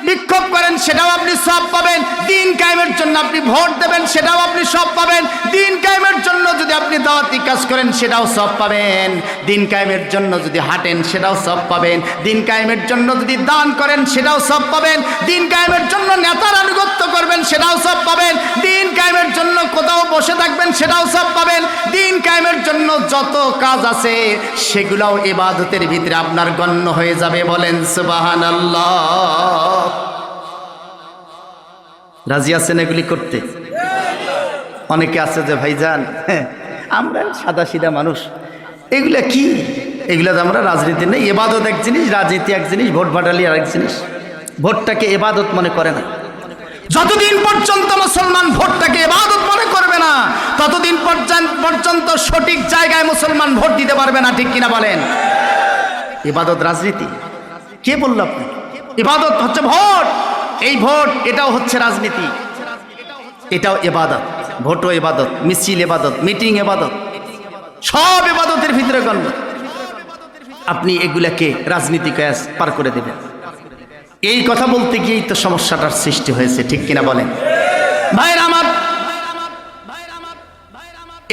বিক্ষোভ করেন সেটাও আপনি সওয়াব পাবেন। দিন কায়েমের জন্য আপনি ভোট দেবেন সেটাও আপনি সওয়াব পাবেন। দিন কায়েমের জন্য যদি আপনি দাওয়াতি কাজ করেন সেটাও সওয়াব পাবেন। দিন কায়েমের জন্য যদি হাঁটেন সেটাও সওয়াব পাবেন। দিন কায়েমের জন্য যদি দান করেন সেটাও সওয়াব পাবেন। দিন কায়েমের জন্য নেতার আনুগত্য করবেন সেটাও সওয়াব পাবেন। দিন কায়েমের জন্য কোথাও বসে থাকবেন সেটাও সওয়াব পাবেন। দিন কায়েমের জন্য যত কাজ আছে সেগুলোও ইবাদতের ভিতরে আপনার গণ্য হয়ে যাবে। বলেন সুবহানাল্লাহ। রাজি আছেন এগুলি করতে? অনেকে আছে যে ভাইজান আমরা সাদা সিধা মানুষ, এগুলা কি? এগুলা তো আমরা রাজনীতি নেই, ইবাদত এক জিনিস, রাজনীতি এক জিনিস, ভোট ভাটালি আর এক জিনিস। ভোটটাকে ইবাদত মনে করে না। যতদিন পর্যন্ত মুসলমান ভোটটাকে ইবাদত মনে করবে না, ততদিন পর্যন্ত সঠিক জায়গায় মুসলমান ভোট দিতে পারবে না। ঠিক কিনা বলেন? ইবাদত রাজনীতি? কে বলল আপনি? ইবাদত হচ্ছে ভোট। এই ভোট, এটাও হচ্ছে রাজনীতি, এটাও ইবাদত। ভোটও ইবাদত, মিছিল ইবাদত, মিটিং ইবাদত, সব ইবাদতের ভিতরে গণ্য। আপনি এগুলাকে রাজনীতি কাজ পার করে দেবেন। এই কথা বলতে গিয়েই তো সমস্যাটার সৃষ্টি হয়েছে। ঠিক কিনা বলেন? ভাইরা আমার,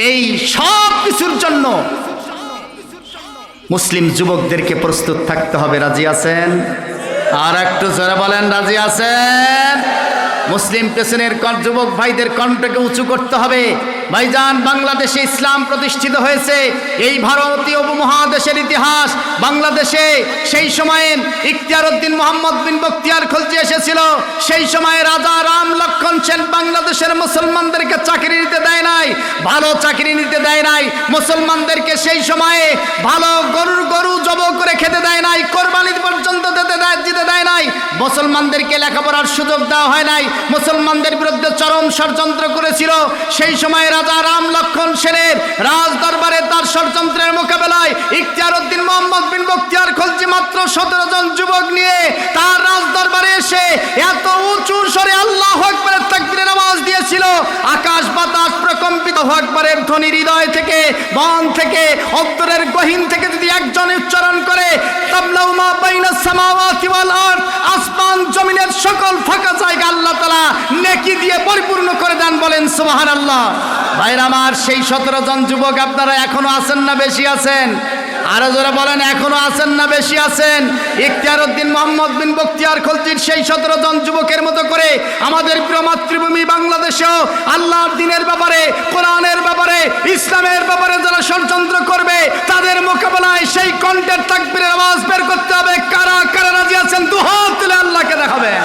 এই সব কিছুর জন্য মুসলিম যুবকদেরকে প্রস্তুত থাকতে হবে। রাজি আছেন? আর একটু জোরে বলেন, রাজি আছেন? মুসলিম পেছনের যুবক ভাইদের কণ্ঠকে উঁচু করতে হবে। ভাইজান, বাংলাদেশে ইসলাম প্রতিষ্ঠিত হয়েছে। এই ভারতীয় উপমহাদেশের ইতিহাস, বাংলাদেশে সেই সময়ে ইখতিয়ার উদ্দিন মোহাম্মদ বিন বখতিয়ার খলজি এসেছিল। সেই সময়ে রাজা রাম লক্ষণ সেন বাংলাদেশের মুসলমানদেরকে চাকরি নিতে দেয় নাই, ভালো চাকরি নিতে দেয় নাই। মুসলমানদেরকে সেই সময়ে ভালো গরু জব করে খেতে দেয় নাই, কোরবানি পর্যন্ত দিতে দেয় নাই। মুসলমানদেরকে লেখাপড়ার সুযোগ দেওয়া হয় নাই। মুসলমানদের বিরুদ্ধে চরম ষড়যন্ত্র করেছিল। সেই সময় রাজা রাম লক্ষণ সেনের রাজ দরবারে তার ষড়যন্ত্রের মোকাবেলায় ইখতিয়ার উদ্দিন মোহাম্মদ বিন বখতিয়ার খলজি মাত্র 17 জন যুবক নিয়ে তার রাজ দরবারে এসে এত উঁচু স্বরে আল্লাহু আকবারের তাকবীরের আওয়াজ দিয়েছিল, আকাশ বাতাস প্রকম্পিত। আল্লাহু আকবারের ধ্বনি হৃদয় থেকে, মন থেকে, অন্তরের গহীন থেকে যদি একজন উচ্চারণ করে, তাবলাউ মা বাইনাস সামাওয়াতি ওয়াল আরদ, আসমান জমিনের সকল ফাঁকা জায়গা আল্লাহ তাআলা নেকি দিয়ে পরিপূর্ণ করে দেন। বলেন সুবহানাল্লাহ। ভাইরা আমার, সেই 17 জন যুবক আপনারা এখনো আছেন না বেশি আছেন? আরো জোরে বলেন, এখনো আছেন না বেশি আছেন? ইখতিয়ার উদ্দিন মোহাম্মদ বিন বখতিয়ার খলজির সেই 17 জন যুবকের মতো করে আমাদের প্রিয় মাতৃভূমি বাংলাদেশেও আল্লাহর দ্বীনের ব্যাপারে, কোরআনের ব্যাপারে, ইসলামের ব্যাপারে যারা ষড়যন্ত্র করবে, তাদের মোকাবেলায় সেই কণ্ঠের তাকবীরের আওয়াজ বের করতে হবে। কারা কারা রাজি আছেন? দুহাত তুলে আল্লাহকে দেখাবেন।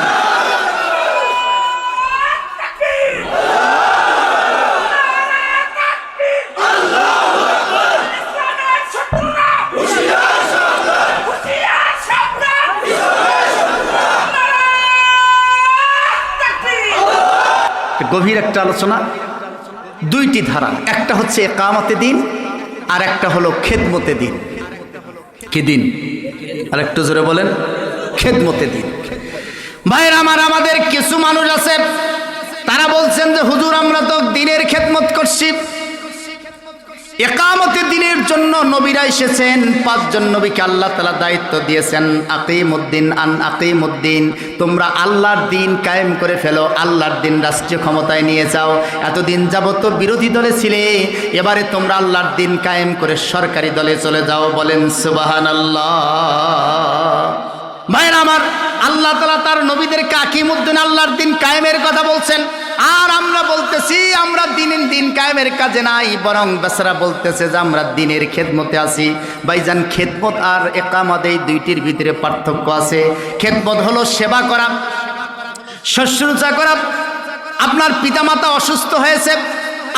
গভীর একটা আলোচনা, দুইটি ধারা। একটা হচ্ছে ইকামতে দিন, আর একটা হলো খেদমতে দিন। কি দিন? আর একটু জোরে বলেন, খেদমতে দিন। ভাইরা আমার, আমাদের কিছু মানুষ আছে, তারা বলছেন যে হুজুর আমরা তো দিনের খেদমত করছি। ইকামতে দিনের জন্য নবীরা এসেছেন, 5 জন নবীকে আল্লাহ তাআলা দায়িত্ব দিয়েছেন, আকিমুদ্দিন আন আকিমুদ্দিন, তোমরা আল্লাহর দিন কায়েম করে ফেলো, আল্লাহর দিন রাষ্ট্রীয় ক্ষমতায় নিয়ে যাও। এতদিন যাবত বিরোধী দলে ছিলে, এবারে তোমরা আল্লাহর দিন কায়েম করে সরকারি দলে চলে যাও। বলেন সুবহানাল্লাহ। ভাইরা আমার, আল্লাহ তাআলা তার নবীদেরকে আকিমুদ্দিন, আল্লাহর দিন কায়েমের কথা বলছেন। আর আমরা বলতেছি আমরা দিন কায়েমের কাজে নাই, বরং বেচারা বলতেছে যে আমরা দিনের খেদমতে আছি। ভাইজান, খেদমত আর ইকামত এই দুইটির ভিতরে পার্থক্য আছে। খেদমত হলো সেবা করা, শুশ্রূষা করা। আপনার পিতামাতা অসুস্থ হয়েছে,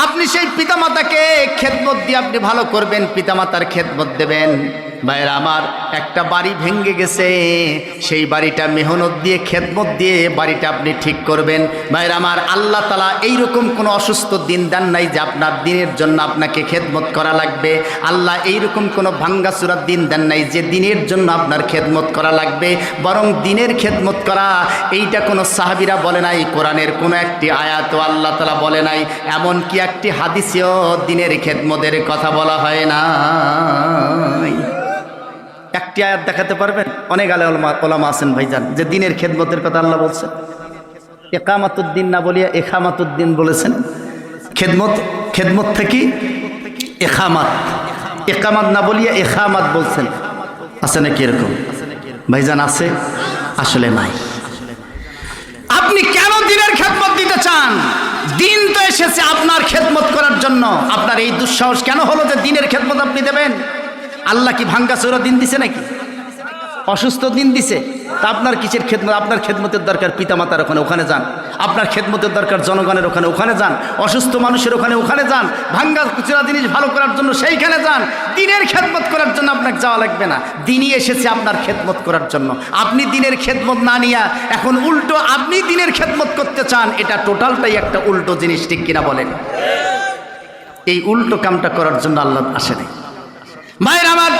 আপনি সেই পিতামাতাকে খেদমত দিয়ে আপনি ভালো করবেন, পিতামাতার খেদমত দেবেন। ভাইরা আমার, একটা বাড়ি ভেঙে গেছে, সেই বাড়িটা মেহনত দিয়ে, খেদমত দিয়ে বাড়িটা আপনি ঠিক করবেন। ভাইরা আমার, আল্লাহ তাআলা এইরকম কোনো অসুস্থ দিন দেন নাই যে আপনার দিনের জন্য আপনাকে খেদমত করা লাগবে। আল্লাহ এইরকম কোনো ভাঙ্গাচুরা দিন দেন নাই যে দিনের জন্য আপনার খেদমত করা লাগবে। বরং দিনের খেদমত করা এইটা কোনো সাহাবীরা বলে নাই, কোরআনের কোনো একটি আয়াতও আল্লাহ তাআলা বলে নাই, এমনকি একটি হাদিসেও দিনের খেদমতের কথা বলা হয় না। একটি আয়াত দেখাতে পারবেন? অনেক ওলামা আছেন ভাইজান যে দিনের খেদমতের কথা আল্লাহ বলছেন। ইকামাতুদ্দিন না বলিয়া ইখামাতুদ্দিন বলেছেন। খেদমত থেকে ইখামাত, ইকামাত না বলিয়া ইখামাত বলছেন। আছে নাকি এরকম? ভাইজান আছে? আসলে নাই। আপনি কেন দিনের খেদমত দিতে চান? দিন তো এসেছে আপনার খেদমত করার জন্য। আপনার এই দুঃসাহস কেন হলো যে দিনের খেদমত আপনি দেবেন? আল্লাহ কি ভাঙ্গাচোরা দিন দিছে নাকি? অসুস্থ দিন দিছে, তা আপনার কিসের খেদমত? আপনার খেদমতের দরকার পিতামাতার ওখানে যান, আপনার খেদমতের দরকার জনগণের ওখানে যান, অসুস্থ মানুষের ওখানে যান, ভাঙ্গা কুচরা জিনিস ভালো করার জন্য সেইখানে যান। দিনের খেদমত করার জন্য আপনাকে যাওয়া লাগবে না, দিনই এসেছে আপনার খেদমত করার জন্য। আপনি দিনের খেদমত না নিয়া এখন উল্টো আপনি দিনের খেদমত করতে চান, এটা টোটালটাই একটা উল্টো জিনিস, ঠিক কিনা বলেন? এই উল্টো কামটা করার জন্য আল্লাহ আসেনি। ভাইরা আমার,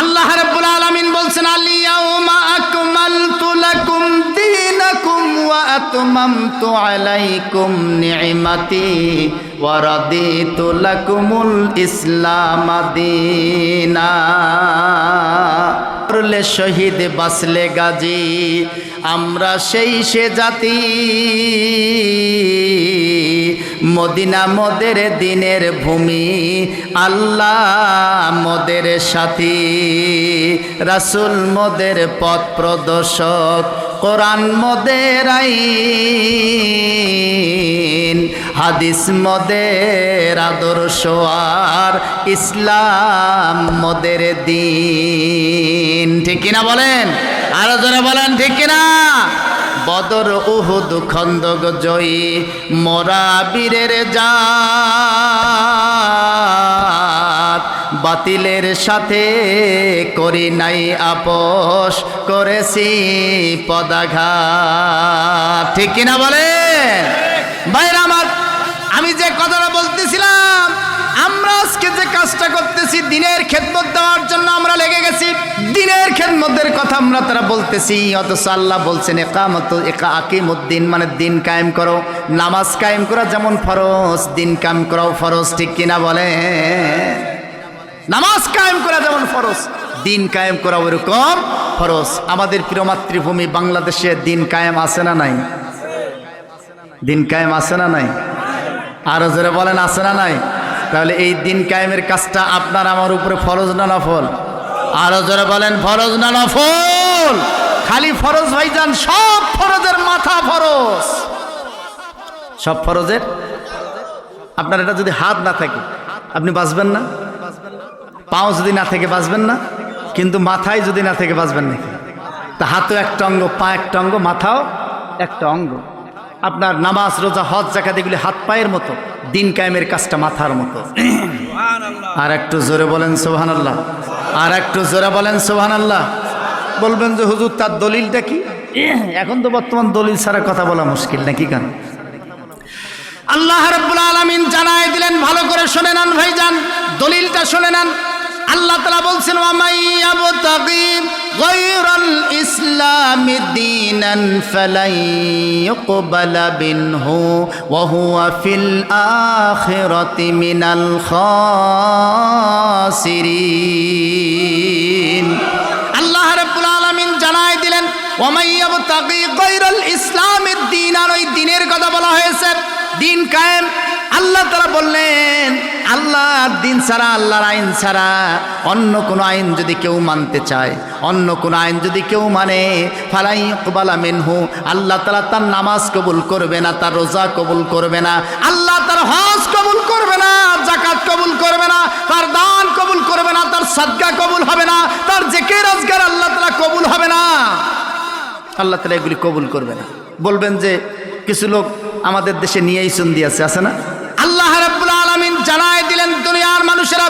আল্লাহ রাব্বুল আলামিন বলছেন আল-ইয়াউমা আকমালতু লাকুম দীনাকুম ওয়া আতমামতু আলাইকুম নি'মাতি ওয়া রাদিতু লাকুমুল ইসলাম দীনা। করলে শহীদ বাঁচলে গাজী, আমরা সেই সে জাতি, মদিনা মোদের দিনের ভূমি, আল্লাহ মোদের সাথী, রাসূল মোদের পথ প্রদর্শক, কোরআন মোদের আইন, হাদিস মোদের আদর্শ, আর ইসলাম মোদের দিন। ঠিক কিনা বলেন? আরো জোরে বলেন, ঠিক কিনা? বদর উহুদ খন্দক জয়ী মোরা বীরের জাত, বাতিলের সাথে করি নাই আপোষ, করেছি পদাঘাত। ঠিক কিনা বলেন? ভাইরা আমার, আমি যে কথাটা বলতেছিলাম, আমরা আজকে যে কাজটা করতেছি দিনের খেদমত দেওয়ার জন্য আমরা লেগে গেছি, দিনের খেদমতের কথা আমরা তারা বলতেছি, অথচ আল্লাহ বলছেন আকিমুদ্দিন, মানে দিন কায়েম করো। নামাজ কায়েম করা যেমন ফরজ, দিন কায়েম করাও ফরজ। ঠিক কিনা বলে? নামাজ কায়েম করা যেমন ফরজ, দিন কায়েম করা ওইরকম ফরজ। আমাদের প্রিয় মাতৃভূমি বাংলাদেশে দিন কায়েম আছে না নাই? দিন কায়েম আছে না নাই? আরো জোরে বলেন, আছে না নাই? তাহলে এই দিন কায়েমের কাজটা আপনার আমার উপরে ফরজ না নফল? আরো জোরে বলেন, ফরজ না নফল? খালি ফরজ ভাইজান, সব ফরজের মাথা ফরজ, সব ফরজের। আপনার এটা যদি হাত না থাকে আপনি বাঁচবেন না, পাও যদি না থেকে বাঁচবেন না, কিন্তু মাথায় যদি না থেকে বাঁচবেন নাকি? তা হাতও একটা অঙ্গ, পা একটা অঙ্গ, মাথাও একটা অঙ্গ। আপনার নামাজ রোজা হজ জাকাত এগুলি হাত পায়ের মতো, দিন কায়েমের কাজটা মাথার মতো। আর একটু জোরে বলেন সুবহানাল্লাহ, আর একটু জোরে বলেন সুবহানাল্লাহ। বলবেন যে হুজুর তার দলিলটা কি? এখন তো বর্তমান দলিল ছাড়া কথা বলা মুশকিল নাকি? কেন? আল্লাহ রাব্বুল আলামিন জানায় দিলেন, ভালো করে শুনে নেন ভাইজান, দলিলটা শুনে নেন। আল্লাহ তাআলা বলছেন ওয়া মাইয়াবতাগি গায়রাল ইসলামি দীনান ফালাই ইউকবালা মিনহু ওয়া হুয়া ফিল আখিরাতি মিনাল খাসিরিন। আল্লাহ রাব্বুল আলামিন জানায় দিলেন ওয়া মাইয়াবতাগি গায়রাল ইসলামি দীনান, ওই দিনের কথা বলা হয়েছে, দিন কায়েম। আল্লাহ তাআলা বললেন আল্লাহর দিন ছাড়া, আল্লাহর আইন ছাড়া অন্য কোনো আইন যদি কেউ মানতে চায়, অন্য কোনো আইন যদি কেউ মানে, ফালাই ইউকবালা মিনহু, আল্লাহ তাআলা তার নামাজ কবুল করবে না, তার রোজা কবুল করবে না, আল্লাহ তার হজ কবুল করবে না, যাকাত কবুল করবে না, তার দান কবুল করবে না, তার সাদকা কবুল হবে না, তার জিকির আজকার আল্লাহ তাআলা কবুল হবে না। আল্লাহ তাআলা এগুলি কবুল করবে না। বলবেন যে কিছু লোক আমাদের দেশে নিয়েই সন্ধি আছে না? আল্লাহ রাব্বুল আলামিন জানায় দিলেন, দুনিয়ার মানুষেরা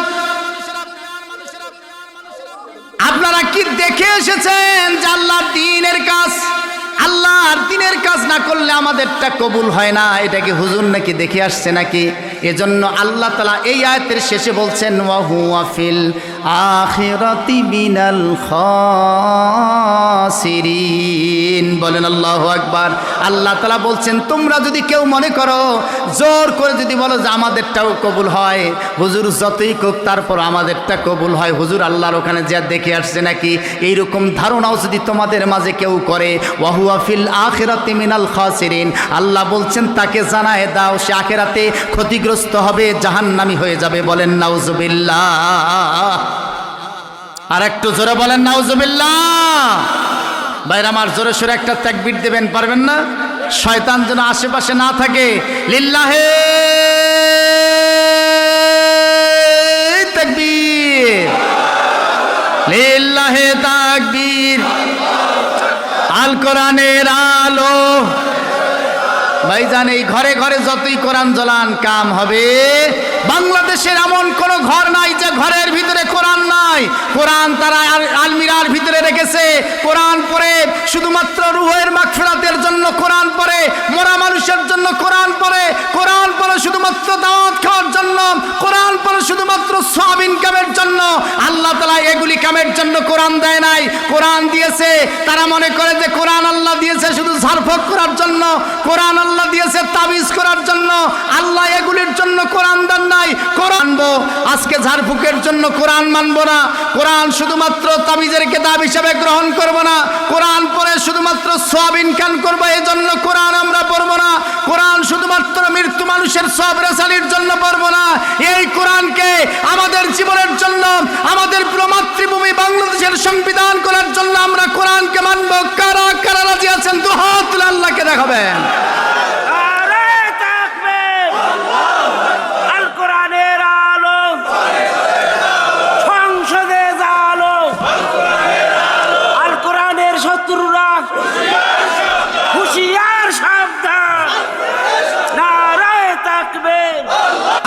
আপনারা কি দেখে এসেছেন যে আল্লাহর দ্বীনের কাজ, আল্লাহর দ্বীনের কাজ না করলে আমাদেরটা কবুল হয় না? এটা কি হুজুর নাকি দেখে আসছে নাকি? এজন্য আল্লাহ তাআলা এই আয়াতের শেষে বলছেন ওয়া হুয়া ফিল আখিরাতি মিনাল খাসিরিন। বলেন আল্লাহু আকবার। আল্লাহ তাআলা বলছেন তোমরা যদি কেউ মনে করো, জোর করে যদি বলো যে আমাদেরটাও কবুল হয়, হুজুর যতই কোক তারপর আমাদেরটা কবুল হয়, হুজুর আল্লাহর ওখানে যা দেখে আসছে নাকি, এইরকম ধারণাও যদি তোমাদের মাঝে কেউ করে, ওয়া হুয়া ফিল আখিরাতি মিনাল খাসিরিন, আল্লাহ বলছেন তাকে জানায় দাও সে আখিরাতে ক্ষতিগ্রস্ত হবে, জাহান্নামী হয়ে যাবে। বলেন নাউজুবিল্লাহ। আর একটু জোরে বলেন নাউজুবিল্লাহ। ভাইরা আমার, জোরে সোরে একটা তাকবীর দেবেন, পারবেন না? শয়তান যেন আশেপাশে না থাকে। লিল্লাহে তাকবীর, লিল্লাহে তাকবীর। তাকবীর। আল কোরআনের আলো। ভাইজান, এই ঘরে ঘরে যতই কোরআন জ্বলান কাম হবে। বাংলাদেশের এমন কোন ঘর নাই যে ঘরের ভিতরে কোরআন নাই। কোরআন তারা আলমিরার ভিতরে রেখেছে। কোরআন পড়ে শুধুমাত্র রুহের মাগফিরাতের জন্য কোরআন পড়ে, মরা মানুষের জন্য কোরআন পড়ে, কোরআন পড়ে শুধুমাত্র দাওয়াত খাওয়ার জন্য, কোরআন পড়ে শুধুমাত্র সওয়াব ইনকামের জন্য। আল্লাহ তাআলা এগুলি কামের জন্য কোরআন দেয় নাই। কোরআন দিয়েছে, তারা মনে করে যে কোরআন আল্লাহ দিয়েছে শুধু ঝাড়ফুঁক করার জন্য, কোরআন আল্লাহ দিয়েছে তাবিজ করার জন্য। আল্লাহ এগুলির জন্য কোরআন দেন নাই। কোরআন আজকে ঝাড়ফুঁকের জন্য কোরআন মানবো না। কোরআন শুধুমাত্র তাবিজের কিতাব হিসেবে গ্রহণ করব না। কোরআন পড়ে শুধুমাত্র সওয়াব ইনকাম করব, এই জন্য কোরআন আমরা পড়ব না। কোরআন শুধুমাত্র মৃত্যু মানুষের সওয়াব রেসালির জন্য পড়ব না। এই কোরআনকে আমাদের জীবনের জন্য, আমাদের প্রিয় মাতৃভূমি বাংলাদেশের সংবিধান করার জন্য আমরা কোরআনকে মানব। কারা কারা রাজি আছেন দু হাত তুলে আল্লাহকে দেখাবেন। আল কোরআনের আলো, সংসদে জালো, আল কোরআনের শত্রুরা হুঁশিয়ার সাবধান। নারায়ে তাকবীর।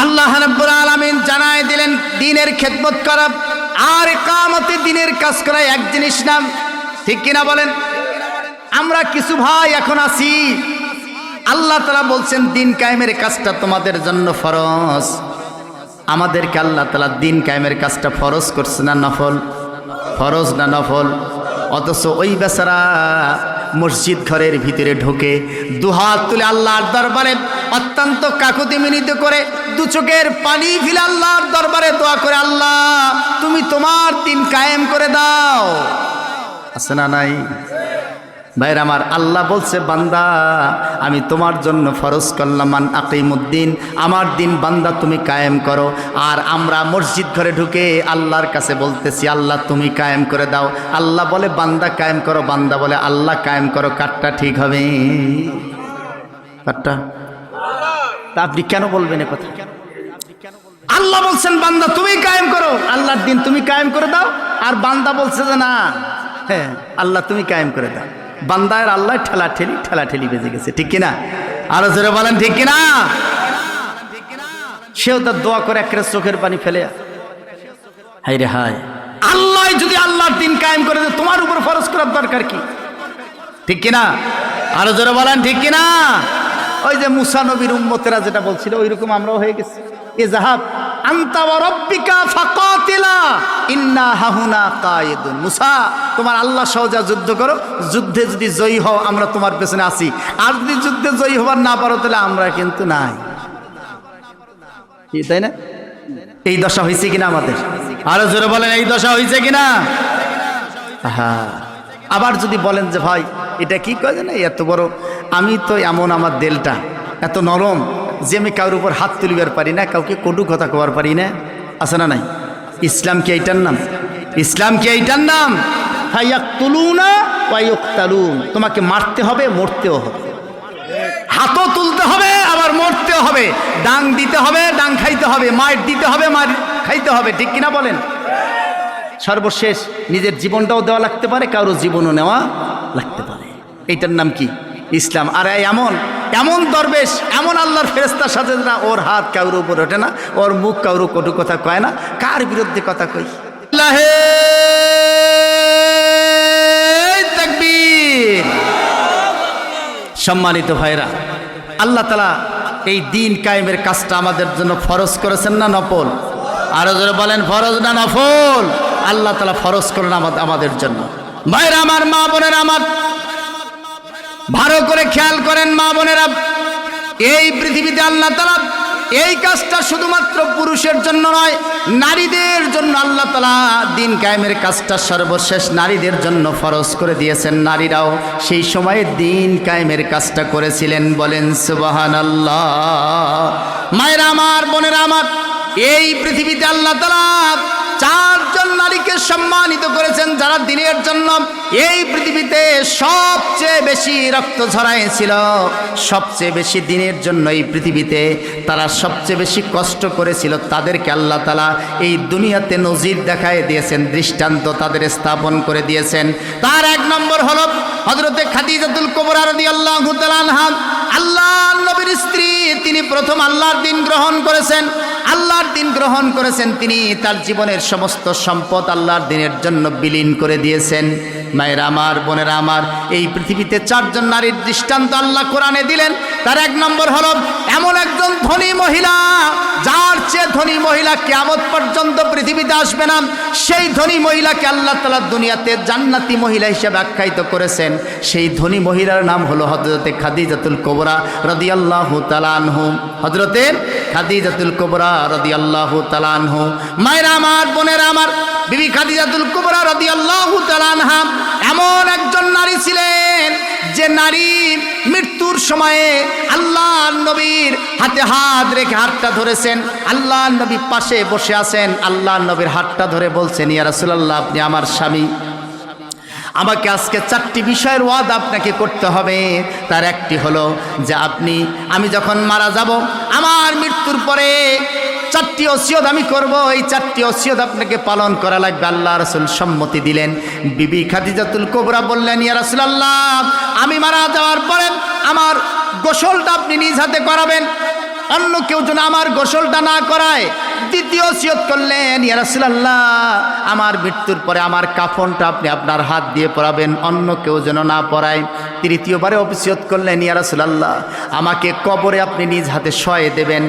আল্লাহ রাব্বুল আলামিন জানায় দিলেন দ্বীনের খেদমত করা আর ইকামতে দ্বীনের কাজ করা এক জিনিস না। ঠিক কিনা বলেন? আমরা কিছু ভাই এখন আছি, আল্লাহ তাআলা বলছেন দ্বীন কায়েমের কাজটা তোমাদের জন্য ফরজ। আমাদেরকে আল্লাহ তাআলা দ্বীন কায়েমের কাজটা ফরজ করছে না নফল? ফরজ না নফল? অথচ ওই বেচারা মসজিদ ঘরের ভিতরে ঢোকে দুহাত তুলে আল্লাহর দরবারে অত্যন্ত কাকুতি মিনতি করে, দু চোখের পানি ফেলে আল্লাহর দরবারে দোয়া করে, আল্লাহ তুমি তোমার দ্বীন কায়েম করে দাও। আছে না নাই? ভাইরা আমার, আল্লাহ বলছে বান্দা আমি তোমার জন্য ফরজ করলাম মান আকিমুদ্দিন, আমার দিন বান্দা তুমি কায়েম করো। আর আমরা মসজিদ ঘরে ঢুকে আল্লাহর কাছে বলতেছি আল্লাহ তুমি কায়েম করে দাও। আল্লাহ বলে বান্দা কায়েম করো, বান্দা বলে আল্লাহ কায়েম করো। কারটা ঠিক হবে? কারটা? তা আপনি কেন বলবেন এ কথা? আল্লাহ বলছেন বান্দা তুমি কায়েম করো, আল্লাহর দিন তুমি কায়েম করে দাও। আর বান্দা বলছে যে না, হ্যাঁ আল্লাহ তুমি কায়েম করে দাও। বান্দার আল্লাহ ঠেলাঠেলি বেজে গেছে। ঠিক কিনা? আরো জোরে বলেন ঠিক কিনা? সেও তার দোয়া করে একেবারে চোখের পানি ফেলে, হাই রে হাই, আল্লাহ যদি আল্লাহর দিন কায়েম করে দেয় তোমার উপর ফরজ করার দরকার কি? ঠিক কিনা? আরো জোরে বলেন ঠিক কিনা? ওই যে মুসা নবীর উম্মতেরা যেটা বলছিল ওইরকম আমরাও হয়ে গেছি। ইযহাব আনতা ওয়া রাব্বিকা ফাকাতিলা ইন্না হাহুনা কায়েদুন। মুসা তোমার আল্লাহ সহ যা যুদ্ধ করো, যুদ্ধে যদি জয়ী হও আমরা তোমার পেছনে আছি, আর যদি যুদ্ধে জয়ী হবার না পারো তাহলে আমরা কিন্তু নাই। কি তাই না? এই দশা হয়েছে কিনা আমাদের? আরো জোরে বলেন এই দশা হয়েছে কিনা? হ্যাঁ। আবার যদি বলেন যে ভাই এটা কি কয় না এত বড়, আমি তো এমন আমার দিলটা এত নরম যে আমি কারোর উপর হাত তুলিবার পারি না, কাউকে কটু কথা কবার পারি না। আছে না নাই? ইসলাম কি এইটার নাম? ইসলাম কি এইটার নাম? ফায়াকতুলুনা ওয়া ইউকতালুন। তোমাকে মারতে হবে, মরতেও হবে, হাতও তুলতে হবে আবার মরতেও হবে, ডাং দিতে হবে, ডাং খাইতে হবে, মার দিতে হবে, মার খাইতে হবে। ঠিক কিনা বলেন? সর্বশেষ নিজের জীবনটাও দেওয়া লাগতে পারে, কারো জীবনও নেওয়া লাগতে পারে। এইটার নাম কি? ইসলাম। আর এমন এমন দরবেশ, এমন আল্লাহর ফেরেশতার সাথে না ওর হাত কারোর উপর ওঠে না, ওর মুখ কারো কটু কথা কয় না। কার বিরুদ্ধে কথা কই? আল্লাহে তাকবীর। সম্মানিত ভাইরা, আল্লাহ তাআলা এই দ্বীন কায়েমের কাজটা আমাদের জন্য ফরজ করেছেন না নফল? আরো জোরে বলেন ফরজ না নফল? আল্লাহ তাআলা ফরজ করেন আমাদের জন্য। ভাইরা আমার, মা বোনেরা আমার, ভালো করে খেয়াল করেন মা বোনেরা, এই পৃথিবীতে আল্লাহ তাআলা এই কাজটা শুধুমাত্র পুরুষের জন্য নয়, নারীদের জন্য আল্লাহ তাআলা দ্বীন কায়েমের কাজটা সর্বশেষ নারীদের জন্য ফরজ করে দিয়েছেন। নারীরাও সেই সময়ে দ্বীন কায়েমের কাজটা করেছিলেন। বলেন সুবহানাল্লাহ। মায়েরা আমার, বোনেরা আমার, এই পৃথিবীতে আল্লাহ তাআলা চারজন নারীকে সম্মানিত করেছেন যারা দিনের জন্য এই পৃথিবীতে সবচেয়ে বেশি রক্ত ঝরাইছিল, সবচেয়ে বেশি দিনের জন্য এই পৃথিবীতে তারা সবচেয়ে বেশি কষ্ট করেছিল, তাদেরকে আল্লাহ তাআলা এই দুনিয়াতে নজির দেখায় দিয়েছেন, দৃষ্টান্ত তাদের স্থাপন করে দিয়েছেন। তার এক নম্বর হলো হযরতে খাদিজাতুল কুবরা রাদিয়াল্লাহু তাআলা আনহা, আল্লাহর নবীর স্ত্রী। তিনি প্রথম আল্লাহর দ্বীন গ্রহণ করেছেন, আল্লাহর দ্বীন গ্রহণ করেছেন। তিনি তার জীবনের সমস্ত সম্পদ আল্লাহর দ্বীনের জন্য বিলীন করে দিয়েছেন। মায়েরা আমার, বোনেরা আমার, এই পৃথিবীতে চারজন নারীর দৃষ্টান্ত আল্লাহ কোরআনে দিলেন। তার এক নম্বর হলো এমন একজন ধনী মহিলা, যার চেয়ে ধনী মহিলা কিয়ামত পর্যন্ত পৃথিবীতে আসবে না। সেই ধনী মহিলাকে আল্লাহ তাআলা দুনিয়াতে জান্নাতি মহিলা হিসেবে আখ্যায়িত করেছেন। সেই ধনী মহিলার নাম হলো হযরতে খাদিজাতুল কুবরা রাদিয়াল্লাহু তাআলা আনহু। হযরতে খাদিজাতুল কুবরা রাদিয়াল্লাহু তাআলা আনহু। মায়েরা আমার, বোনেরা আমার, বিবি খাদিজাতুল কুবরা রাদিয়াল্লাহু তাআলা আনহা এমন একজন নারী ছিলেন যে নারী মৃত্যুর সময়ে আল্লাহর নবীর হাতে হাত রেখে হাতটা ধরেছেন। আল্লাহর নবী পাশে বসে আছেন, আল্লাহর নবীর হাতটা ধরে বলছেন, ইয়া রাসূলুল্লাহ, আপনি আমার স্বামী, আমাকে আজকে 4টি বিষয়ের ওয়াদা আপনাকে করতে হবে। তার একটি হলো যে আমি যখন মারা যাব, আমার মৃত্যুর পরে 4টি ওসিয়ত আমি করব, এই 4টি ওসিয়ত আপনাকে পালন করা লাগবে। আল্লাহ রাসূল সম্মতি দিলেন। বিবি খাদিজাতুল কুবরা বললেন, ইয়া রাসূলুল্লাহ, আমি মারা যাওয়ার পরে আমার গোসলটা আপনি নিজ হাতে করাবেন, অন্য কেউ যেন আমার গোসলটা না করায়। দ্বিতীয় ওসিয়ত করলেন, ইয়া রাসূলুল্লাহ, আমার মৃত্যুর পরে আমার কাফনটা আপনি আপনার হাত দিয়ে পরাবেন, অন্য কেউ যেন না পরায়। তৃতীয়বারে ওসিয়ত করলেন, ইয়া রাসূলুল্লাহ, আমাকে কবরে আপনি নিজ হাতে শোয়ে দেবেন।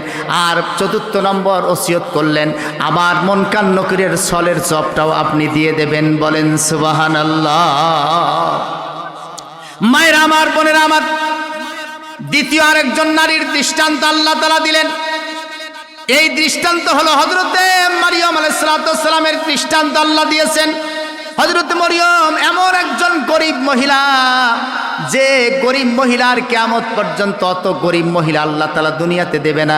আর 4র্থ নম্বর ওসিয়ত করলেন, আমার মনকান নকিরের সলের জবটাও আপনি দিয়ে দেবেন। বলেন সুবহানাল্লাহ। মায়েরা আমার, বোনেরা আমার, দ্বিতীয় আরেকজন নারীর দৃষ্টান্ত আল্লাহ তাআলা দিলেন। এই দৃষ্টান্ত হলো হযরতে মারিয়ম আলাইহিস সালামের দৃষ্টান্ত আল্লাহ দিয়েছেন। হযরতে মরিয়ম এমন একজন গরিব মহিলা, যে গরিব মহিলার কিয়ামত পর্যন্ত অত গরিব মহিলা আল্লাহ তাআলা দুনিয়াতে দেবে না।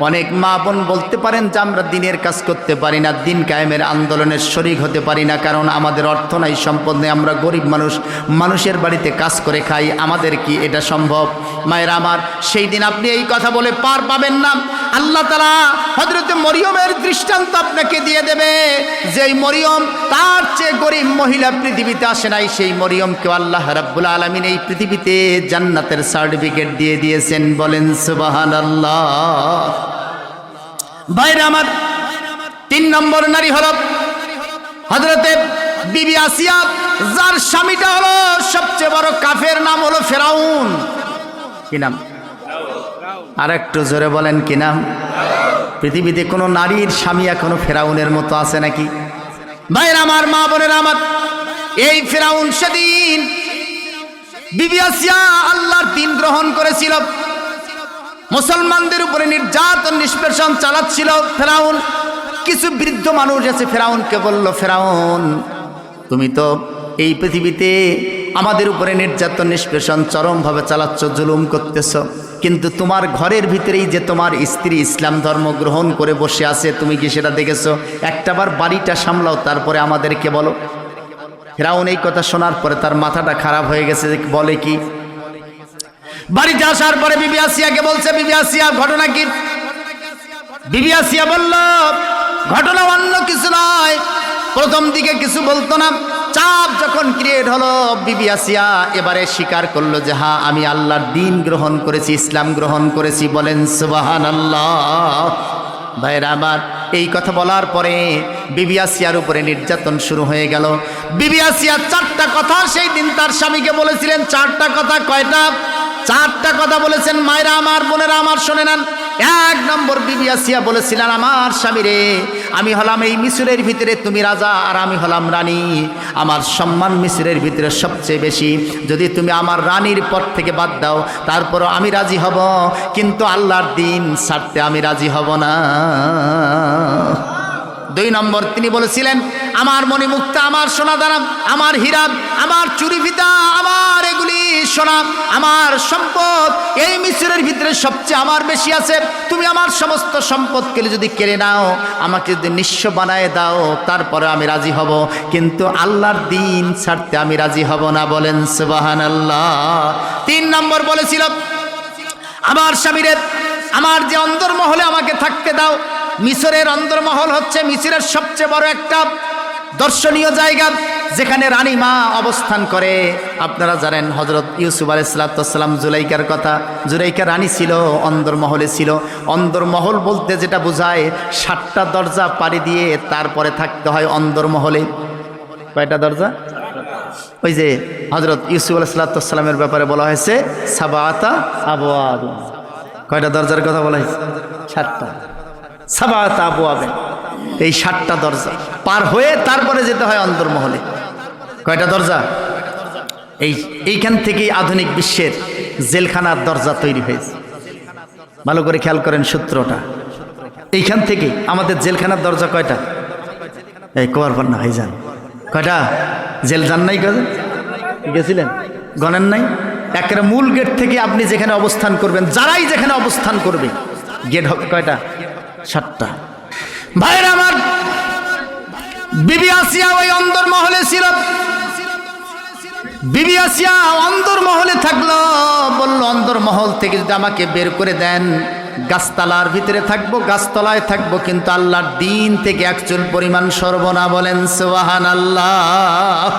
অনেক মা বোন বলতে পারেন যে আমরা দিনের কাজ করতে পারি না, দিন কায়েমের আন্দোলনের শরীক হতে পারি না, কারণ আমাদের অর্থ নাই, সম্পদ নেই, আমরা গরিব মানুষ, মানুষের বাড়িতে কাজ করে খাই, আমাদের কি এটা সম্ভব? মায়েরা আমার, সেই দিন আপনি এই কথা বলে পার পাবেন না। আল্লাহ তাআলা হযরতে মরিয়মের দৃষ্টান্ত আপনাকে দিয়ে দেবে। যেই মরিয়ম তার চেয়ে গরিব মহিলা পৃথিবীতে আসে নাই, সেই মরিয়মকে আল্লাহ রাব্বুল আলামিন এই পৃথিবীতে জান্নাতের সার্টিফিকেট দিয়ে দিয়েছেন। বলেন সুবহানাল্লাহ। ভাইরা আমার, 3 নম্বর নারী হলো হযরতে বিবি আসিয়া, যার স্বামীটা হলো সবচেয়ে বড় কাফের, নাম হলো ফেরাউন। কি নাম? আর একটু জোরে বলেন, কি নাম? পৃথিবীতে কোনো নারীর স্বামী এখনো ফেরাউনের মতো আছে নাকি? ভাইরা আমার, মা বোনেরা আমার, এই ফেরাউন সেদিন বিবি আসিয়া আল্লাহর দ্বীন গ্রহণ করেছিল, মুসলমানদের উপরে নির্যাতন নিষ্পেষণ চালাচ্ছিল ফেরাউন। কিছু বৃদ্ধ মানুষ আছে, ফেরাউনকে বলল, ফেরাউন, তুমি তো এই পৃথিবীতে আমাদের উপরে নির্যাতন নিষ্পেষণ চরমভাবে চালাচ্ছ, জুলুম করতেছ, কিন্তু তোমার ঘরের ভিতরেই যে তোমার স্ত্রী ইসলাম ধর্ম গ্রহণ করে বসে আছে, তুমি কি সেটা দেখেছো? একটাবার বাড়িটা সামলাও, তারপরে আমাদেরকে বলো। ফেরাউন এই কথা শোনার পরে তার মাথাটা খারাপ হয়ে গেছে। বলে কি? বাড়িতে আসার পরে বিবি আসিয়াকে বলছে, বিবি আসিয়া, ঘটনা কি? বিবি আসিয়া বলল, ঘটনা অন্য কিছু নয়। প্রথম দিকে কিছু বলতো না, চাপ যখন ক্রিয়েট হলো, বিবি আসিয়া এবারে স্বীকার করলো যে হ্যাঁ, আমি আল্লাহর দ্বীন গ্রহণ করেছি, ইসলাম গ্রহণ করেছি। বলেন সুবহানাল্লাহ। ভাইরা আমার, এই কথা বলার পরে বিবি আসিয়ার উপরে নির্যাতন শুরু হয়ে গেল। বিবি আসিয়া 4টা কথা সেই দিন তার স্বামীকে বলেছিলেন। 4টা কথা। কয়টা? 4টা কথা বলেছেন। মায়েরা আমার, বোনেরা আমার, শুনে নেন। 1 নম্বর, বিবি আসিয়া বলেছিলেন, আমার স্বামী রে, আমি হলাম এই মিশরের ভিতরে তুমি রাজা, আর আমি হলাম রানী। আমার সম্মান মিশরের ভিতরে সবচেয়ে বেশি। যদি তুমি আমার রানীর পদ থেকে বাদ দাও, তারপরও আমি রাজি হব, কিন্তু আল্লাহর দ্বীন ছাড়তে আমি রাজি হব না। 2 নম্বর, তিনি বলেছিলেন, আমার মণিমুক্তা, আমার সোনাদানা, আমার হীরা, আমার চুরি ফিতা, আমার এগুলি সোনা, আমার সম্পদ এই মিশরের ভিতরে সবচেয়ে আমার বেশি আছে। তুমি আমার সমস্ত সম্পদকে যদি কেড়ে নাও, আমাকে যদি নিঃস্ব বানায় দাও, তারপরে আমি রাজি হব, কিন্তু আল্লাহর দিন ছাড়তে আমি রাজি হব না। বলেন সুবহানাল্লাহ। 3 নম্বর বলেছিল, আমার স্বামীরে আমার যে অন্দরমহলে আমাকে থাকতে দাও। মিশরের অন্দরমহল হচ্ছে মিশরের সবচেয়ে বড় একটা দর্শনীয় জায়গা, যেখানে রানী মা অবস্থান করে। আপনারা জানেন হযরত ইউসুফ আলাইহিস সালাম জুলাইকার কথা। জুলাইকা রানী ছিল, অন্দরমহলে ছিল। অন্দরমহল বলতে যেটা বোঝায় 7টা দরজা পাড়ি দিয়ে তারপরে থাকতে হয় অন্দরমহলে। কয়টা দরজা? ওই যে হযরত ইউসুফ আলাইহিস সালামের ব্যাপারে বলা হয়েছে সাবাতা আবওয়াব। কয়টা দরজার কথা বলা হয়েছে? 7টা। সাবাতা আবওয়াব, এই 7টা দরজা পার হয়ে তারপরে যেতে হয় অন্দরমহলে। কয়টা দরজা? এইখান থেকেই আধুনিক বিশ্বের জেলখানার দরজা তৈরি হয়েছে। ভালো করে খেয়াল করেন সূত্রটা। এইখান থেকে আমাদের জেলখানার দরজা কয়টা? এই কোয়ার পান্না ভাইজান, কয়টা? জেল যান নাই? গেছিলেন? গণেন নাই? একেবারে মূল গেট থেকে আপনি যেখানে অবস্থান করবেন, যারাই যেখানে অবস্থান করবে, গেট হবে কয়টা? 7টা। ভাইরা আমার, বিবি আসিয়া ওই অন্দরমহলে ছিল। বিবি আসিয়া অন্দরমহলে থাকলো, বলল অন্দরমহল থেকে যদি আমাকে বের করে দেন, গাছতলার ভিতরে থাকবো, গাছতলায় থাকবো, কিন্তু আল্লাহর দিন থেকে 1 চুল পরিমাণ সরব না। বলেন সুবহানাল্লাহ।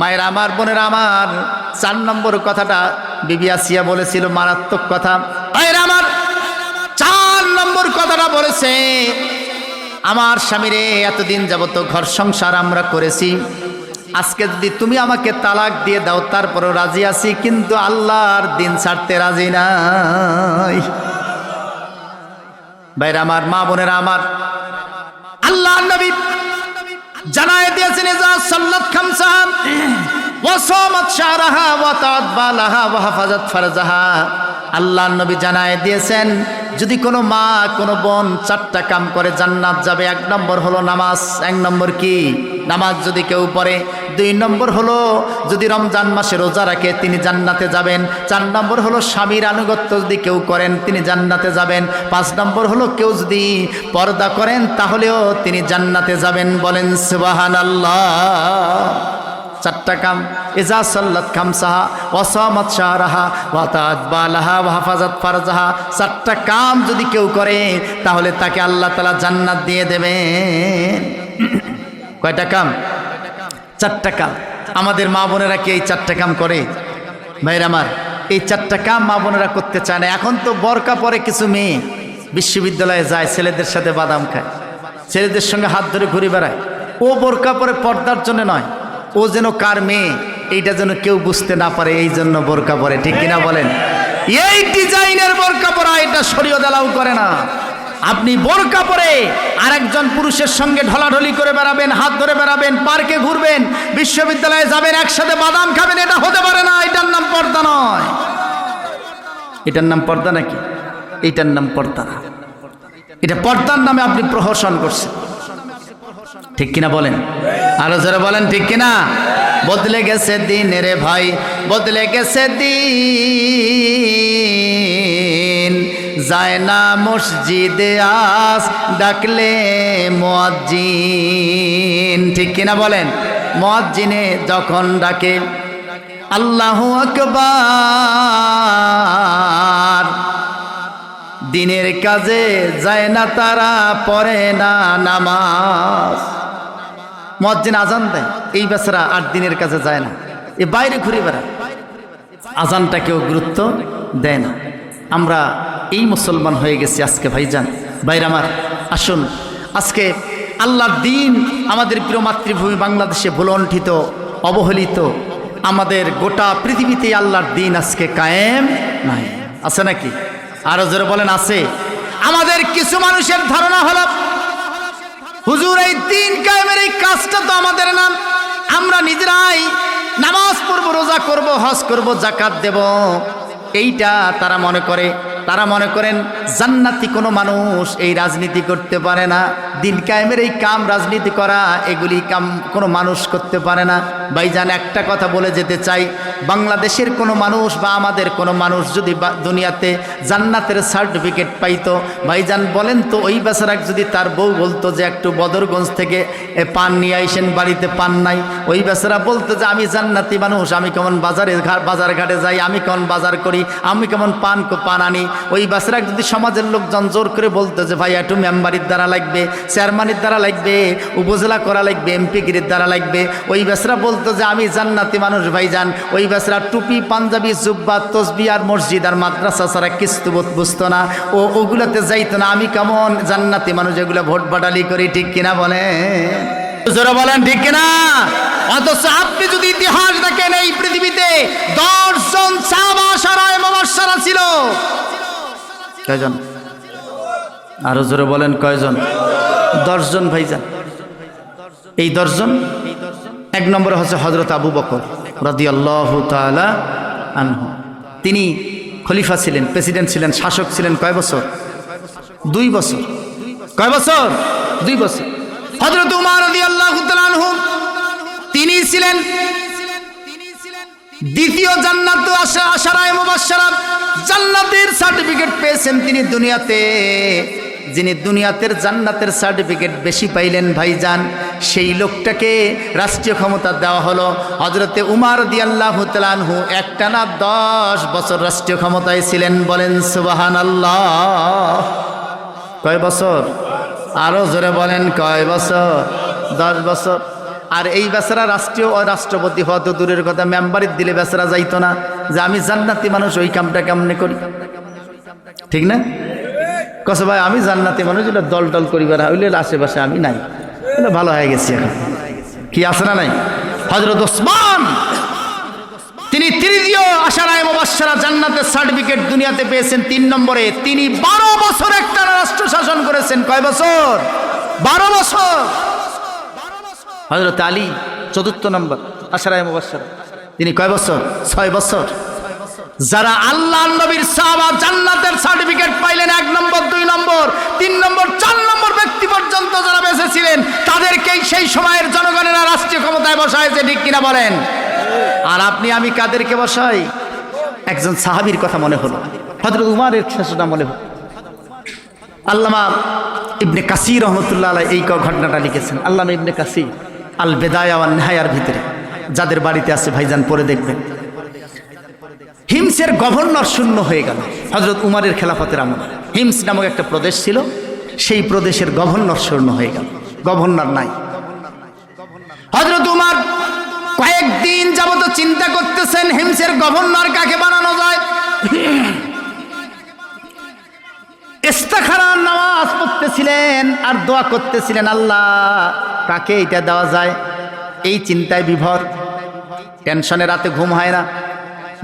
মায়ের আমার, বোনের আমার, 4 নম্বর কথাটা বিবি আসিয়া বলেছিল, মারাত্মক কথা। মায়ের আমার, 4 নম্বর কথাটা বলেছে, আমার স্বামীরে এতদিন যাবত ঘর সংসার আমরা করেছি, আজকে যদি তুমি আমাকে তালাক দিয়ে দাও তারপরও রাজি আছি, কিন্তু আল্লাহর দিন ছাড়তে রাজি নাই। ভাইরা আমার, মা বোনেরা আমার, আল্লাহর নবী জানায় দিয়েছেন, ইজা সাল্লাত খামসাহা ওয়া সামাত শাহরাহা ওয়া তাআত বালাহা ওয়া হাফাজাত ফারজাহা। আল্লাহর নবী জানায় দিয়েছেন, যদি কোনো মা কোনো বোন 4টা কাম করে জান্নাত যাবে। 1 নম্বর হলো নামাজ। 1 নম্বর কি? নামাজ যদি কেউ পড়ে। 2 নম্বর হলো যদি রমজান মাসে রোজা রাখে, তিনি জান্নাতে যাবেন। 4 নম্বর হলো স্বামীর আনুগত্য যদি কেউ করেন, তিনি জান্নাতে যাবেন। 5 নম্বর হলো কেউ যদি পর্দা করেন, তাহলেও তিনি জান্নাতে যাবেন। বলেন সুবহানাল্লাহ। 4টা কাম, ইজা সাল্লাত খামসাহা ওয়া সামাত শাহরাহা ওয়া তাআত বালাহা ওয়া হাফাজাত ফারজাহা। 4টা কাম যদি কেউ করে, তাহলে তাকে আল্লাহ তাআলা জান্নাত দিয়ে দেবেন। কয়টা কাম? 4টা কাম। আমাদের মা বোনেরা কি এই 4টা কাম করে? ভাইরা আমার, এই 4টা কাম মা বোনেরা করতে চায় না। এখন তো বোরকা পরে কিছু মেয়ে বিশ্ববিদ্যালয়ে যায়, ছেলেদের সাথে বাদাম খায়, ছেলেদের সঙ্গে হাত ধরে ঘুরে বেড়ায়। ও বোরকা পরে পর্দার জন্য নয়, ও যেন কার মেয়ে এইটা যেন কেউ বুঝতে না পারে, এই জন্য বোরকা পরে। ঠিক কিনা বলেন? এই ডিজাইনের বোরকা পরা এটা শরীয়ত এলাও করে না। আপনি বোরকা পরে আরেকজন পুরুষের সঙ্গে ঢলাঢলি করে বেড়াবেন, হাত ধরে বেড়াবেন, পার্কে ঘুরবেন, বিশ্ববিদ্যালয়ে যাবেন, একসাথে বাদাম খাবেন, এটা হতে পারে না। এটার নাম পর্দা নয়। এটার নাম পর্দা নাকি? এইটার নাম পর্দা না। এটা পর্দার নামে আপনি প্রহসন করছেন। ঠিক কিনা বলেন? আরো যারা বলেন ঠিক কিনা? বদলে গেছে দিন রে ভাই, বদলে গেছে দিন, যায় না মসজিদে আজ ডাকলে মুয়াজ্জিন। ঠিক কিনা বলেন? মুয়াজ্জিনে যখন ডাকে আল্লাহু আকবার, দিনের কাজে যায় না তারা, পড়ে না নামাজ। মুয়াজ্জিন আজান দেয়, এই বেচারা আর দিনের কাজে যায় না, এ বাইরে ঘুরে বেড়ায়, আজানটা কেউ গুরুত্ব দেয় না। আমরা এই মুসলমান হয়ে গেছি আজকে। ভাইজান, ভাইরা আমার, আসুন আজকে আল্লাহর দিন আমাদের প্রিয় মাতৃভূমি বাংলাদেশে ভুলণ্ঠিত, অবহেলিত। আমাদের গোটা পৃথিবীতে আল্লাহর দিন আজকে কায়েম নাই। আছে নাকি? আরো জোরে বলেন আছে। আমাদের কিছু মানুষের ধারণা হলো হুজুর এই দিন কায়েমের এই কাজটা তো আমাদের নাম, আমরা নিজেরাই নামাজ পড়বো, রোজা করব, হজ করব, যাকাত দেব, এইটা তারা মনে করে। তারা মনে করেন জান্নাতি কোনো মানুষ এই রাজনীতি করতে পারে না, দিন কায়েমের এই কাম রাজনীতি করা এগুলি কাম কোনো মানুষ করতে পারে না। ভাইজান একটা কথা বলে যেতে চাই, বাংলাদেশের কোনো মানুষ বা আমাদের কোনো মানুষ যদি দুনিয়াতে জান্নাতের সার্টিফিকেট পাইতো, ভাইজান বলেন তো ওই বেচারাক যদি তার বউ বলতো যে একটু বদরগঞ্জ থেকে পান নিয়ে আইসেন, বাড়িতে পান নাই, ওই বেচারা বলতো যে আমি জান্নাতি মানুষ, আমি কেমন বাজার ঘাটে যাই, আমি কেমন বাজার করি, আমি কেমন পান আনি, ওই বেচারাক যদি সমাজের লোকজন জোর করে বলতো যে ভাই একটু মেম্বারির দ্বারা লাগবে, চেয়ারম্যানের দ্বারা লাগবে, উপজেলা করা লাগবে, এমপিগিরির দ্বারা লাগবে, ওই বেচারা বলতো যে আমি জান্নাতি মানুষ। ভাইজান ওই বেচারা টুপি, পাঞ্জাবি, জুব্বা, তসবি আর মসজিদ আর মাদ্রাসা ছাড়া কিছু বুঝতো না, ওগুলোতে যাইতো না। আমি কেমন জান্নাতি মানুষ, এগুলো ভোট বাটালি করি, ঠিক কিনা বলে জোরে বলেন ঠিক কিনা? অথচ আপনি যদি ইতিহাস দেখেন, এই পৃথিবীতে 10 জন সাহাবা সারায়ে মুবাশশারা ছিল। কয়জন? আরো জোরে বলেন কয়জন? 10 জন। ভাইজান এই 10 জন, এক নম্বরে হচ্ছে হযরত আবু বকর রাদিয়াল্লাহু তাআলা আনহু। তিনি খলিফা ছিলেন, প্রেসিডেন্ট ছিলেন, শাসক ছিলেন কয় বছর? 2 বছর। কয় বছর? 2 বছর। হযরত উমর রাদিয়াল্লাহু তাআলা আনহু তিনি ছিলেন দ্বিতীয় জান্নাত আশারায়ে মুবাশশারা, জান্নাতের সার্টিফিকেট পেয়েছেন তিনি দুনিয়াতে। যিনি দুনিয়াতের জান্নাতের সার্টিফিকেট বেশি পাইলেন ভাইজান, সেই লোকটাকে রাষ্ট্রীয় ক্ষমতা দেওয়া হলো। হযরতে উমর রাদিয়াল্লাহু তাআলা আনহু একটানা 10 বছর রাষ্ট্রীয় ক্ষমতায় ছিলেন। বলেন সুবহানাল্লাহ। কয় বছর? আরো জোরে বলেন কয় বছর? 10 বছর। আর এই বেচারা রাষ্ট্রীয় রাষ্ট্রপতি হওয়া তো দূরের কথা, মেম্বারিত দিলে বেচারা যাইতো না যে আমি জান্নাতি মানুষ, ওই কামটা কেমনে করি, ঠিক না? কসে ভাই আমি জান্নাতি মানুষ, এটা দল টল করিবার হইলে আশেপাশে আমি নাই, এটা ভালো হয়ে গেছি এখন। কি আছে না নাই? হযরত ওসমান তিনি তৃতীয় আশারায়ে মুবাশশারা জান্নাতের সার্টিফিকেট দুনিয়াতে পেয়েছেন 3 নম্বরে। তিনি 12 বছর একটা রাষ্ট্র শাসন করেছেন। কয় বছর? 12 বছর। হযরত আলী 4th নম্বর আশারায়ে মুবাশশারা, তিনি কয় বছর? 6 বছর। যারা আল্লাহর নবীর সাহাবা জান্নাতের সার্টিফিকেট পাইলেন 1 নম্বর, 2 নম্বর, 3 নম্বর, 4 নম্বর ব্যক্তি পর্যন্ত যারা বেঁচে ছিলেন, তাদেরকেই সেই সময়ের জনগণেরা রাষ্ট্রীয় ক্ষমতায় বসাইছে, ঠিক কিনা বলেন? আর আপনি আমি কাদেরকে বসাই? একজন সাহাবীর কথা মনে হলো, হযরত উমরের শেষটা মনে হলো। আল্লামা ইবনে কাসির রহমতুল্লাহ আলাইহি এই ঘটনাটা লিখেছেন। আল্লামা ইবনে কাসির আল বেদায়া ওয়ান নিহায়ার ভিতরে, যাদের বাড়িতে আছে ভাইজান পড়ে দেখবেন। হিমসের গভর্নর শূন্য হয়ে গেল হযরত উমরের খেলাফতের আমলে। হিমস নামক একটা প্রদেশ ছিল, সেই প্রদেশের গভর্নর শূন্য হয়ে গেল, গভর্নর নাই। হযরত উমর কয়েকদিন যাবত চিন্তা করতেছেন হিমসের গভর্নর কাকে বানানো যায়। ইস্তেখারার নামাজ পড়তেছিলেন আর দোয়া করতেছিলেন, আল্লাহ কাকে এটা দেওয়া যায়। এই চিন্তায় বিভোর, টেনশনে রাতে ঘুম হয় না।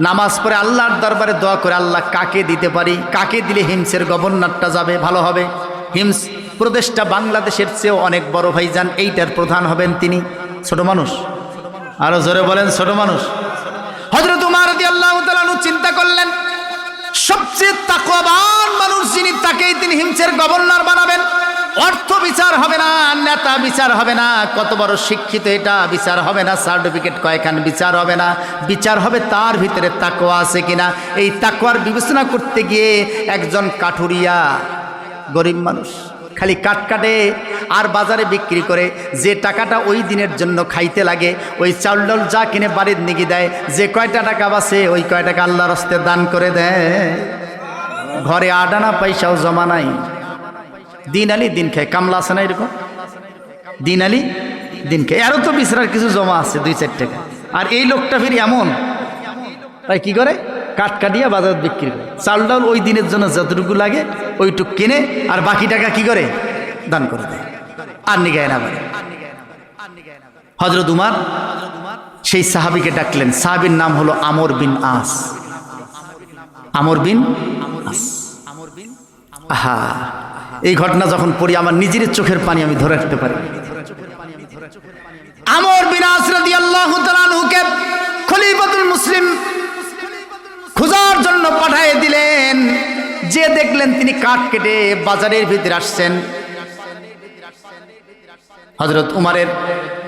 নামাজ পড়ে আল্লাহর দরবারে দোয়া করে, আল্লাহ কাকে দিতে পারি, কাকে দিলে হিমসের গভর্নরটা যাবে ভালো হবে। হিমস প্রদেশটা বাংলাদেশের চেয়েও অনেক বড় ভাইজান, এইটার প্রধান হবেন তিনি। ছোট মানুষ, আরো জোরে বলেন ছোট মানুষ। হযরত উমর রাদিয়াল্লাহু তাআলা চিন্তা করলেন, সবচেয়ে তাকওয়াবান মানুষ যিনি, তাকেই তিনি হিমসের গভর্নর বানাবেন। অর্থ বিচার হবে না, নেতা বিচার হবে না, কত বড় শিক্ষিত এটা বিচার হবে না, সার্টিফিকেট কয়খান বিচার হবে না, বিচার হবে তার ভিতরে তাকওয়া আছে কিনা। এই তাকওয়ার বিবেচনা করতে গিয়ে একজন কাঠুরিয়া গরিব মানুষ, খালি কাঠ কাটে আর বাজারে বিক্রি করে, যে টাকাটা ওই দিনের জন্য খাইতে লাগে, ওই চাউল ডাল যা কিনে বাড়ির নিগি দেয়, যে কয়টা টাকা বাঁচে ওই কয় টাকা আল্লাহর রাস্তায় দান করে দেয়। ঘরে 8 আনা পয়সাও জমা নাই, দিন আলি দিন খায়। কামলা আছে না এরকম, দিন আলি দিন খায়। আরও তো বিচরার কিছু জমা আছে 2-4 টাকা। আর এই লোকটা ফির এমন, তাই কি করে, কাঠ কাটিয়া বাজার বিক্রি করে, চাল ডাল ওই দিনের জন্য যতটুকু লাগে ওইটুক কিনে, আর বাকি টাকা কি করে, দান করে দেয়, আর নিগায় না পারে। হযরত উমর সেই সাহাবীকে ডাকলেন। সাহাবীর নাম হলো আমর বিন আস। আমর বিন আস। আহা, এই ঘটনা যখন পড়ি আমার নিজের চোখের পানি আমি ধরে রাখতে পারি। আমর বিন আস রাদিয়াল্লাহু তাআলা আনহুকে খলিফাতুল মুসলিম খোঁজার জন্য পাঠিয়ে দিলেন, যে দেখলেন তিনি কাঠ কেটে বাজারের ভিতরে আসছেন। হযরত উমারের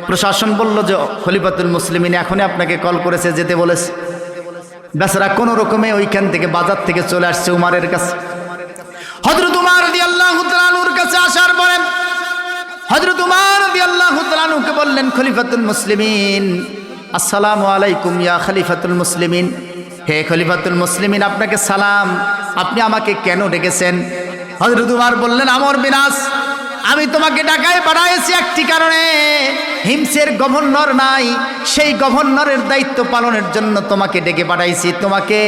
প্রশাসন বলল যে খলিফাতুল মুসলিমিন এখনই আপনাকে কল করেছে, যেতে বলেছে। বেচারা কোনো রকমে ওইখান থেকে বাজার থেকে চলে আসছে উমারের কাছে। হযরত উমর রাদিয়াল্লাহু তাআলা আনহুর কাছে আসার পরে হযরত উমর রাদিয়াল্লাহু তাআলা আনহুকে বললেন, খলিফাতুল মুসলিমিন, আসসালামু আলাইকুম ইয়া খলিফাতুল মুসলিমিন। হে খলিফাতুল মুসলিমিন, আপনাকে সালাম। আপনি আমাকে কেন ডেকেছেন? হযরত উমর বললেন, আমর বিন আস, আমি তোমাকে ঢাকায় পাঠাইছি একটি কারণে। হিমসের গভর্নর নাই, সেই গভর্নরের দায়িত্ব পালনের জন্য তোমাকে ডেকে পাঠাইছি। তোমাকে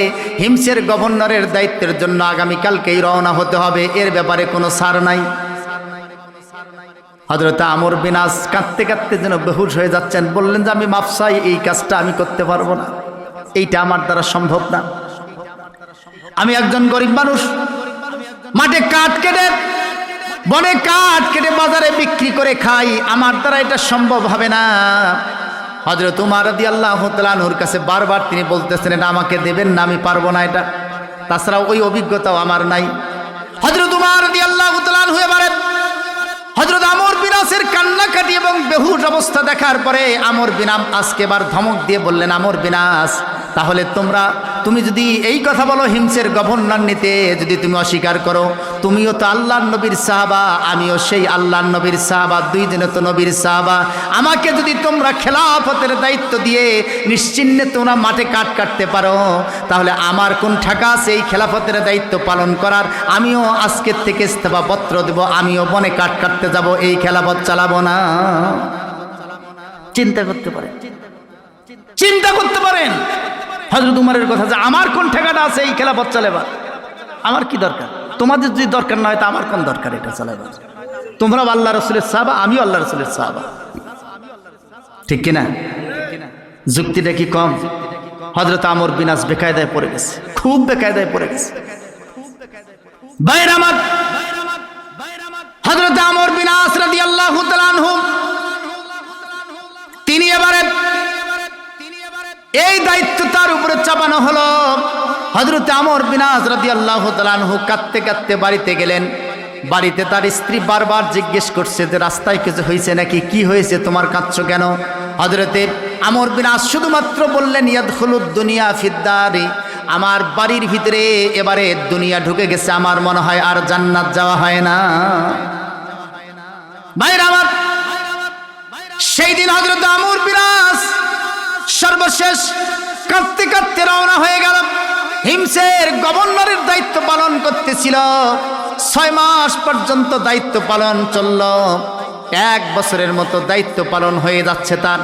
হিমসের গভর্নরের দায়িত্বের জন্য আগামীকালকেই রওনা হতে হবে, এর ব্যাপারে কোনো ছাড় নাই। হযরত আমর বিন আস কাঁদতে কাঁদতে যেন বেহুশ হয়ে যাচ্ছেন। বললেন যে আমি মাফ চাই, এই কাজটা আমি করতে পারবো না, এইটা আমার দ্বারা সম্ভব না। আমি একজন গরিব মানুষ, মাঠে কাঠ কেটে বনে কাঠ কেটে বাজারে বিক্রি করে খাই, আমার দ্বারা এটা সম্ভব হবে না। হযরত উমর রাদিয়াল্লাহু তাআলা আনহুর কাছে বারবার তিনি বলতেছেন, এটা আমাকে দেবেন না, আমি পারবো না এটা, তাছাড়া ওই অভিজ্ঞতাও আমার নাই। হযরত উমর রাদিয়াল্লাহু তাআলা আনহু এবারে হযরত আমর বিন আসের কান্নাকাটি এবং বেহুশ অবস্থা দেখার পরে আমর বিন আসকে এবার ধমক দিয়ে বললেন, আমর বিন আস, তাহলে তুমি যদি এই কথা বলো হিমসের গভর্নর নিতে যদি তুমি অস্বীকার করো, তুমিও তো আল্লাহর নবীর সাহাবা, আমিও সেই আল্লাহর নবীর সাহাবা, দুইজনে তো নবীর সাহাবা। আমাকে যদি তোমরা খেলাফতের দায়িত্ব দিয়ে নিশ্চিন্তে তোমরা মাঠে কাঠ কাটতে পারো, তাহলে আমার কোন ঠাকা আছে এই খেলাফতের দায়িত্ব পালন করার? আমিও আজকের থেকে ইস্তফাপত্র দেব, আমিও বনে কাঠ কাটতে যাব, এই খেলাফত চালাবো না। চিন্তা করতে পারেন, চিন্তা করতে পারেন হযরত উমরের কথা, যে আমার কোন ঠেকাটা আছে এই খেলাফত চালাবার? আমার কি দরকার? তোমাদের যদি দরকার না হয় তা আমার কোন দরকার এটা চালাবার? তোমরা আল্লাহ রাসূলের সাহাবা, আমিও আল্লাহ রাসূলের সাহাবা, ঠিক কিনা? যুক্তিটা কি কম? হযরত আমর বিন আস বেকায়দায় পড়ে গেছে, খুব বেকায়দায় পড়ে গেছে। ভাইরা আমার, হযরত আমর বিন আস রাদিয়াল্লাহু তাআলা আনহু তিনি এবারে এই দায়িত্ব তার উপরে চাপানো হলো। হযরত আমর বিন আস রাদিয়াল্লাহু তাআলা আনহু কাঁদতে কাঁদতে বাড়িতে গেলেন। বাড়িতে তার স্ত্রী বারবার জিজ্ঞেস করছে যে রাস্তায় কিছু হয়েছে নাকি, কি হয়েছে, তোমার কাঁদছো কেন? হযরতে আমর বিন আস শুধুমাত্র বললেন, ইয়াদখুলুদ দুনিয়া ফিদ্দারি, আমার বাড়ির ভিতরে এবারে দুনিয়া ঢুকে গেছে, আমার মনে হয় আর জান্নাত যাওয়া হয় না। ভাইরা আমার, সেই দিন হযরত আমর বিন আস সর্বশেষ কাঁদতে কাঁদতে রওনা হয়ে গেল। হিমসের গভর্নরের দায়িত্ব পালন করতেছিল, 6 মাস পর্যন্ত দায়িত্ব পালন চলল। 1 বছরের মতো দায়িত্ব পালন হয়ে যাচ্ছে তার।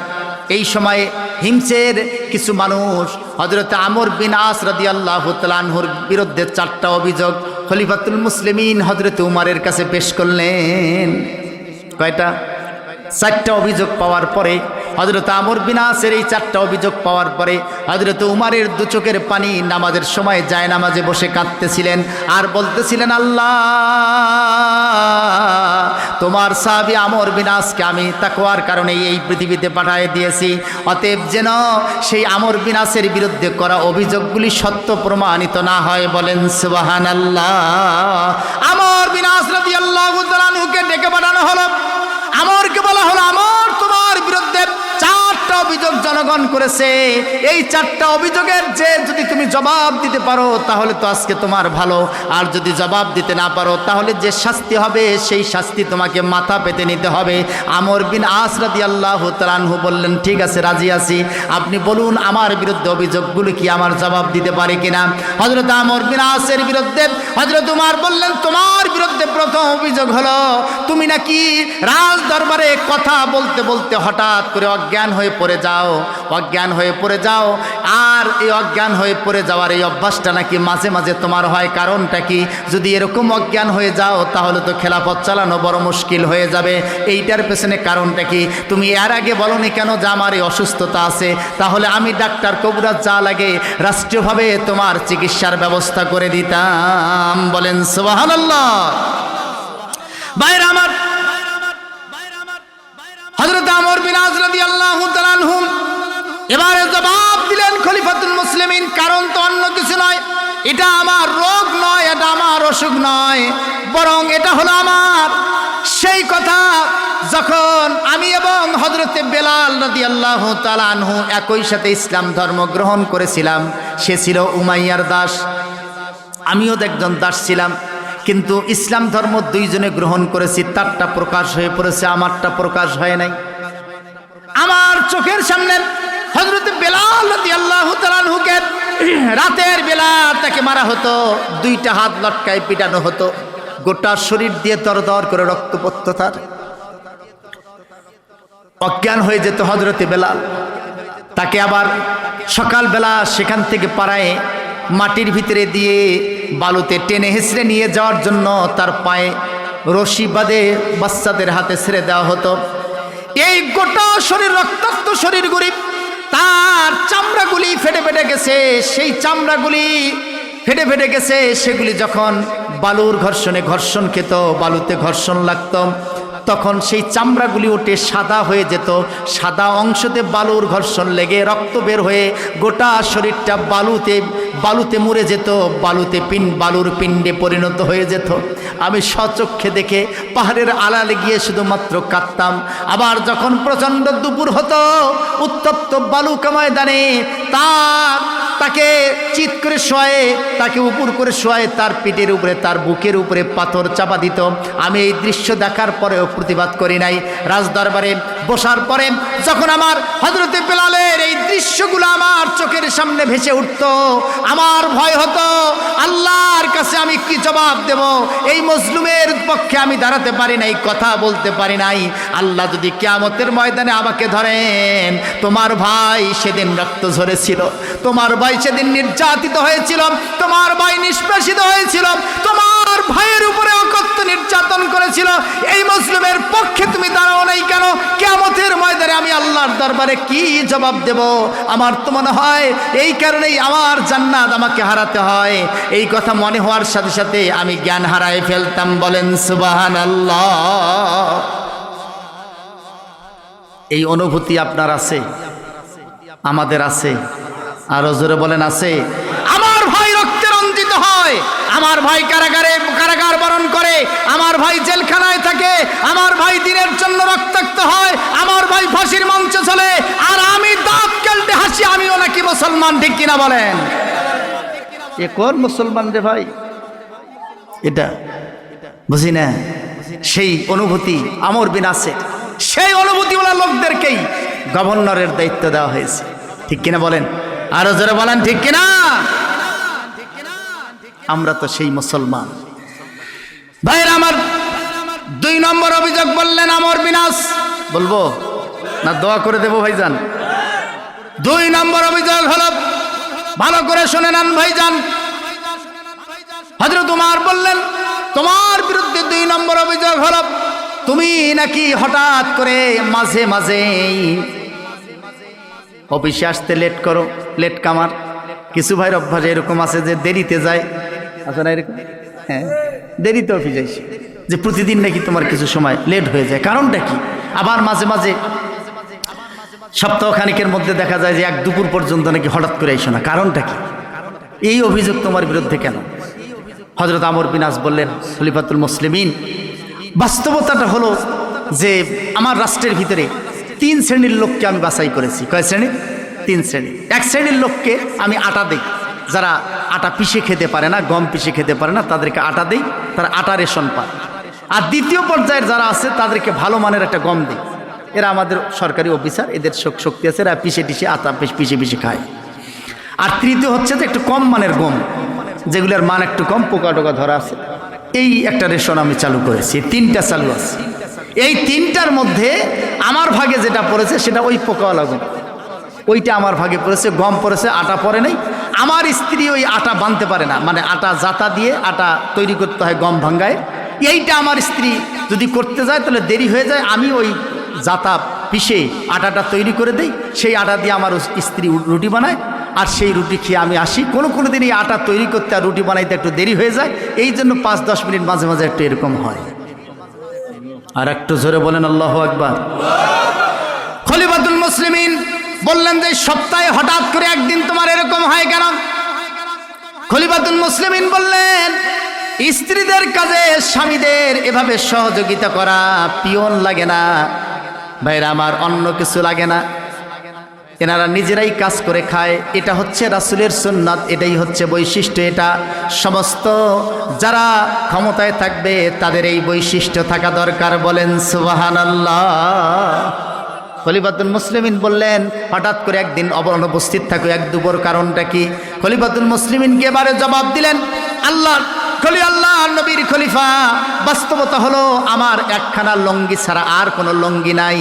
এই সময়ে হিমসের কিছু মানুষ হযরত আমর বিন আস রাদিয়াল্লাহু তাআলা আনহুর বিরুদ্ধে 4টা অভিযোগ খলিফাতুল মুসলিমিন হযরত উমরের কাছে পেশ করলেন। কয়টা? 4টা অভিযোগ পাওয়ার পরে হযরত আমর বিন আসের এই 4টা অভিযোগ পাওয়ার পরে হযরত উমরের 2 চোখের পানি, নামাজের সময় যায় নামাজে বসে কাঁদতেছিলেন আর বলতেছিলেন, আল্লাহ, তোমার সাহাবী আমর বিন আসকে আমি তাকওয়ার কারণে এই পৃথিবীতে পাঠিয়ে দিয়েছি, অতএব যেন সেই আমর বিন আসের বিরুদ্ধে করা অভিযোগগুলি সত্য প্রমাণিত না হয়। বলেন সুবহানাল্লাহ। আমর বিন আস রাদিয়াল্লাহু তাআলা আনহুকে ডেকে পাঠানো হলো। আমরকে বলা হলো, আমর, তোমার বিরুদ্ধে 4টা অভিযোগ জনগণ করেছে। এই 4টা অভিযোগের যে যদি তুমি জবাব দিতে পারো তাহলে তো আজকে তোমার ভালো, আর যদি জবাব দিতে না পারো তাহলে যে শাস্তি হবে সেই শাস্তি তোমাকে মাথা পেতে নিতে হবে। আমর বিন আস রাদিয়াল্লাহু তাআলা আনহু বললেন, ঠিক আছে, রাজি আছি, আপনি বলুন আমার বিরুদ্ধে অভিযোগগুলো কি, আমার জবাব দিতে পারে কিনা। হযরত আমর বিন আসের বিরুদ্ধে হযরত উমর বললেন, তোমার বিরুদ্ধে প্রথম অভিযোগ হলো তুমি নাকি রাজ দরবারে কথা বলতে বলতে হঠাৎ করে অজ্ঞান হয়ে পড়ে যাও, আর এই অজ্ঞান হয়ে পড়ে যাওয়ার এই অভ্যাসটা নাকি মাঝে মাঝে তোমার হয়। কারণটা কি? যদি এরকম অজ্ঞান হয়ে যাও তাহলে তো খেলাফত চালানো বড় মুশকিল হয়ে যাবে। এইটার পেছনে কারণটা কি? তুমি এর আগে বলনি কেন যে আমার এই অসুস্থতা আছে? তাহলে আমি ডাক্তার কবিরাজ যা লাগে রাষ্ট্রীয়ভাবে তোমার চিকিৎসার ব্যবস্থা করে দিতাম। বলেন সুবহানাল্লাহ। ভাইরা আমার, হযরত আমর বিন আস রাদিয়াল্লাহু তাআলা আনহু এবারে জবাব দিলেন খলিফাতুল মুসলিমিন, কারণ তো অন্য কিছু নয়, এটা আমার রোগ নয়, এটা আমার অসুখ নয়, বরং এটা হলো আমার সেই কথা যখন আমি এবং হযরতে বেলাল রাদিয়াল্লাহু তাআলা আনহু একই সাথে ইসলাম ধর্ম গ্রহণ করেছিলাম। সে ছিল উমাইয়ার দাস, আমিও একজন দাস ছিলাম, কিন্তু ইসলাম ধর্ম দুইজনে গ্রহণ করেছি। তারটা প্রকাশ হয়ে পড়েছে, আমারটা প্রকাশ হয় নাই। আমার চোখের সামনে হযরত বেলাল রাদিয়াল্লাহু তাআলা আনহুকে রাতের বেলা তাকে মারা হতো, দুইটা হাত লটকায় পিটানো হতো, গোটা শরীর দিয়ে দরদর করে রক্ত পড়তো, তার অজ্ঞান হয়ে যেত হযরতে বেলাল। তাকে আবার সকালবেলা সেখান থেকে পাড়ায় মাটির ভিতরে দিয়ে বালুতে টেনে হেঁচড়ে নিয়ে যাওয়ার জন্য তার পায়ে রশি বাঁধে বাচ্চাদের হাতে ছেড়ে দেওয়া হতো। এই গোটা শরীর রক্তাক্ত শরীরগুলি, তার চামড়াগুলি ফেটে ফেটে গেছে, সেই চামড়াগুলি ফেটে ফেটে গেছে। সেগুলি যখন বালুর ঘর্ষণে ঘর্ষণ খেত, বালুতে ঘর্ষণ লাগত, তখন সেই চামড়াগুলি উঠে সাদা হয়ে যেত। সাদা অংশতে বালুর ঘর্ষণ লেগে রক্ত বের হয়ে গোটা শরীরটা বালুতে মুড়ে যেত, বালুর পিণ্ডে পরিণত হয়ে যেত। আমি স্বচক্ষে দেখে পাহাড়ের আড়ালে গিয়ে শুধুমাত্র কাঁদতাম। আবার যখন প্রচণ্ড দুপুর হতো, উত্তপ্ত বালুকা ময়দানে তাকে চিৎ করে শোয়ে, তাকে উপর করে শোয়ে, তার পিঠের উপরে, তার বুকের উপরে পাথর চাপা দিত। আমি এই দৃশ্য দেখার পরেও প্রতিবাদ করি নাই। রাজদরবারে বসার পরে যখন আমার হযরতে বেলালের এই দৃশ্যগুলো আমার চোখের সামনে ভেসে উঠত, আমার ভয় হতো আল্লাহর কাছে আমি কি জবাব দেব। এই মজলুমের পক্ষে আমি দাঁড়াতে পারি নাই, কথা বলতে পারি নাই। আল্লাহ যদি কিয়ামতের ময়দানে আমাকে ধরেন, তোমার ভাই সেদিন রক্ত ঝরেছিল, তোমার ভাই সেদিন নির্যাতিত হয়েছিল, তোমার ভাই নিষ্পেষিত হয়েছিল, তোমার ভাইয়ের উপরে অকথ্য নির্যাতন করেছিল, এই মজলুমের পক্ষে তুমি দাঁড়াও নাই কেন? কিয়ামতের ময়দানে আমি আল্লাহর দরবারে কি জবাব দেব? আমার তো মনে হয় এই কারণেই আমার জান্নাত আমাকে হারাতে হয়। এই কথা মনে হওয়ার সাথে সাথে আমি জ্ঞান হারায় ফেলতাম। বলেন সুবহানাল্লাহ। এই অনুভূতি আপনার আছে, আমাদের আছে, আরো জোরে বলেন আছে। আমার ভাই রক্তে রঞ্জিত হয়, আমার ভাই কারাগার বরণ করে, আমার ভাই জেলখানায় থাকে, আমার ভাই দিনের জন্য রক্তাক্ত হয়, আমার ভাই ফাঁসির মঞ্চে চলে, আর আমি দাঁত কেলটে হাসি, আমিও নাকি মুসলমান। ঠিক কিনা বলেন? এ কোন মুসলমান রে ভাই? এটা বুঝি না। সেই অনুভূতি আমর বিন আছে, সেই অনুভূতিওয়ালা লোকদেরকেই গভর্নরের দায়িত্ব দেওয়া হয়েছে। ঠিক কিনা বলেন? আরো জোরে বলেন ঠিক কিনা? আমরা তো সেই মুসলমান। ভাইরা আমার, 2 নম্বর অভিযোগ বললেন আমর বিনাশ। বলবো না দোয়া করে দেবো ভাইজান? 2 নম্বর অভিযোগ হলো, ভালো করে শুনে নেন ভাইজান। হযরত উমর বললেন, তোমার বিরুদ্ধে 2 নম্বর অভিযোগ হলো, তুমি নাকি হঠাৎ করে মাঝে মাঝে অফিসে আসতে লেট করো, লেট কামার। কিছু ভাইয়ের অভ্যাস এরকম আছে যে দেরিতে যায়, আছে না এরকম? হ্যাঁ, দেরিতে অফিস আসে, যে প্রতিদিন নাকি তোমার কিছু সময় লেট হয়ে যায়। কারণটা কি? আবার মাঝে মাঝে সপ্তাহখানিকের মধ্যে দেখা যায় যে 1 দুপুর পর্যন্ত নাকি হঠাৎ করে আইসো না। কারণটা কি? এই অভিযোগ তোমার বিরুদ্ধে কেন? হযরত আমর বিন আস বললেন, খলিফাতুল মুসলিমিন, বাস্তবতাটা হলো যে আমার রাষ্ট্রের ভিতরে 3 শ্রেণীর লোককে আমি বাছাই করেছি। কয় শ্রেণী? 3 শ্রেণী। 1 শ্রেণীর লোককে আমি আটা দিই, যারা আটা পিষে খেতে পারে না, গম পিষে খেতে পারে না, তাদেরকে আটা দিই, তারা আটা রেশন পায়। আর দ্বিতীয় পর্যায়ের যারা আছে তাদেরকে ভালো মানের একটা গম দিই। এরা আমাদের সরকারি অফিসার, এদের শক্তি আছে, এরা পিষে টিষে আটা পিষে খায়। আর তৃতীয় হচ্ছে যে একটু কম মানের গম, যেগুলোর মান একটু কম, পোকা টোকা ধরা আছে, এই একটা রেশন আমি চালু করেছি। 3টা চালু আছে। এই 3টার মধ্যে আমার ভাগে যেটা পড়েছে সেটা ওই পোকাওয়ালা গম, ওইটা আমার ভাগে পড়েছে। গম পড়েছে, আটা পড়ে নাই। আমার স্ত্রী ওই আটা বানতে পারে না, মানে আটা জাতা দিয়ে আটা তৈরি করতে হয় গম ভাঙ্গায়। এইটা আমার স্ত্রী যদি করতে যায় তাহলে দেরি হয়ে যায়। আমি ওই জাতা পিষে আটাটা তৈরি করে দিই, সেই আটা দিয়ে আমার স্ত্রী রুটি বানায়, আর সেই রুটি খেয়ে আমি আসি। কোনো দিন এই আটা তৈরি করতে আর রুটি বানাইতে একটু দেরি হয়ে যায়, এই জন্য 5-10 মিনিট মাঝে মাঝে একটু এরকম হয়। আর একটু জোরে বলেন আল্লাহু আকবার। খলিফাতুল মুসলিমিন বললেন যে সপ্তাহে হঠাৎ করে একদিন তোমার এরকম হয় কেন? খলিফাতুল মুসলিমিন বললেন, স্ত্রীদের কাজে স্বামীদের এভাবে সহযোগিতা করা, পিয়ন লাগে না ভাইরা আমার, অন্য কিছু লাগে না, এনারা নিজেরাই কাজ করে খায়। এটা হচ্ছে রাসূলের সুন্নাত, এটাই হচ্ছে বৈশিষ্ট্য। এটা সমস্ত যারা ক্ষমতায় থাকবে তাদের এই বৈশিষ্ট্য থাকা দরকার। বলেন সুবহানাল্লাহ। খলিফাতুল মুসলিমিন বললেন, হঠাৎ করে একদিন অনুপস্থিত থাকো, এক দুপুর কারণটা কি? খলিফাতুল মুসলিমিনকে এবারে জবাব দিলেন, আল্লাহ নবীর খলিফা, বাস্তবতা হলো আমার একখানা লুঙ্গি ছাড়া আর কোনো লুঙ্গি নাই।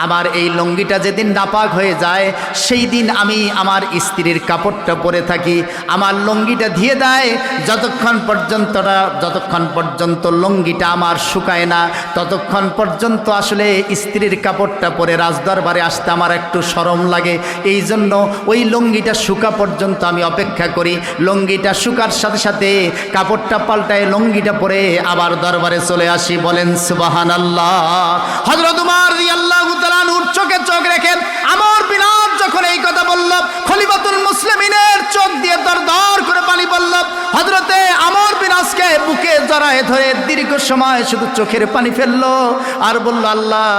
আমার এই লুঙ্গিটা যেদিন নাপাক হয়ে যায় সেই দিন আমি আমার স্ত্রীর কাপড়টা পরে থাকি। আমার লুঙ্গিটা ধুয়ে দেয়, যতক্ষণ পর্যন্ত লুঙ্গিটা আমার শুকায় না ততক্ষণ পর্যন্ত আসলে স্ত্রীর কাপড়টা পরে রাজদরবারে আসতে আমার একটু শরম লাগে। এই জন্য ওই লুঙ্গিটা শুকা পর্যন্ত আমি অপেক্ষা করি। লুঙ্গিটা শুকার সাথে সাথে কাপড়টা পাল্টায় লুঙ্গিটা পরে আবার দরবারে চলে আসি। বলেন সুবহানাল্লাহ। হযরত উমর রাদিয়াল্লাহু তাআলা নূর চোখে চোখ রেখেন আমর বিন আস যখন এই কথা বলল, খলিফাতুল মুসলিমিনের চোখ দিয়ে দরদর করে পানি পড়ল। হযরতে আমর বিন আসকে বুকে জড়ায় ধরে দীর্ঘ সময় শুধু চোখের পানি ফেললো আর বলল, আল্লাহ,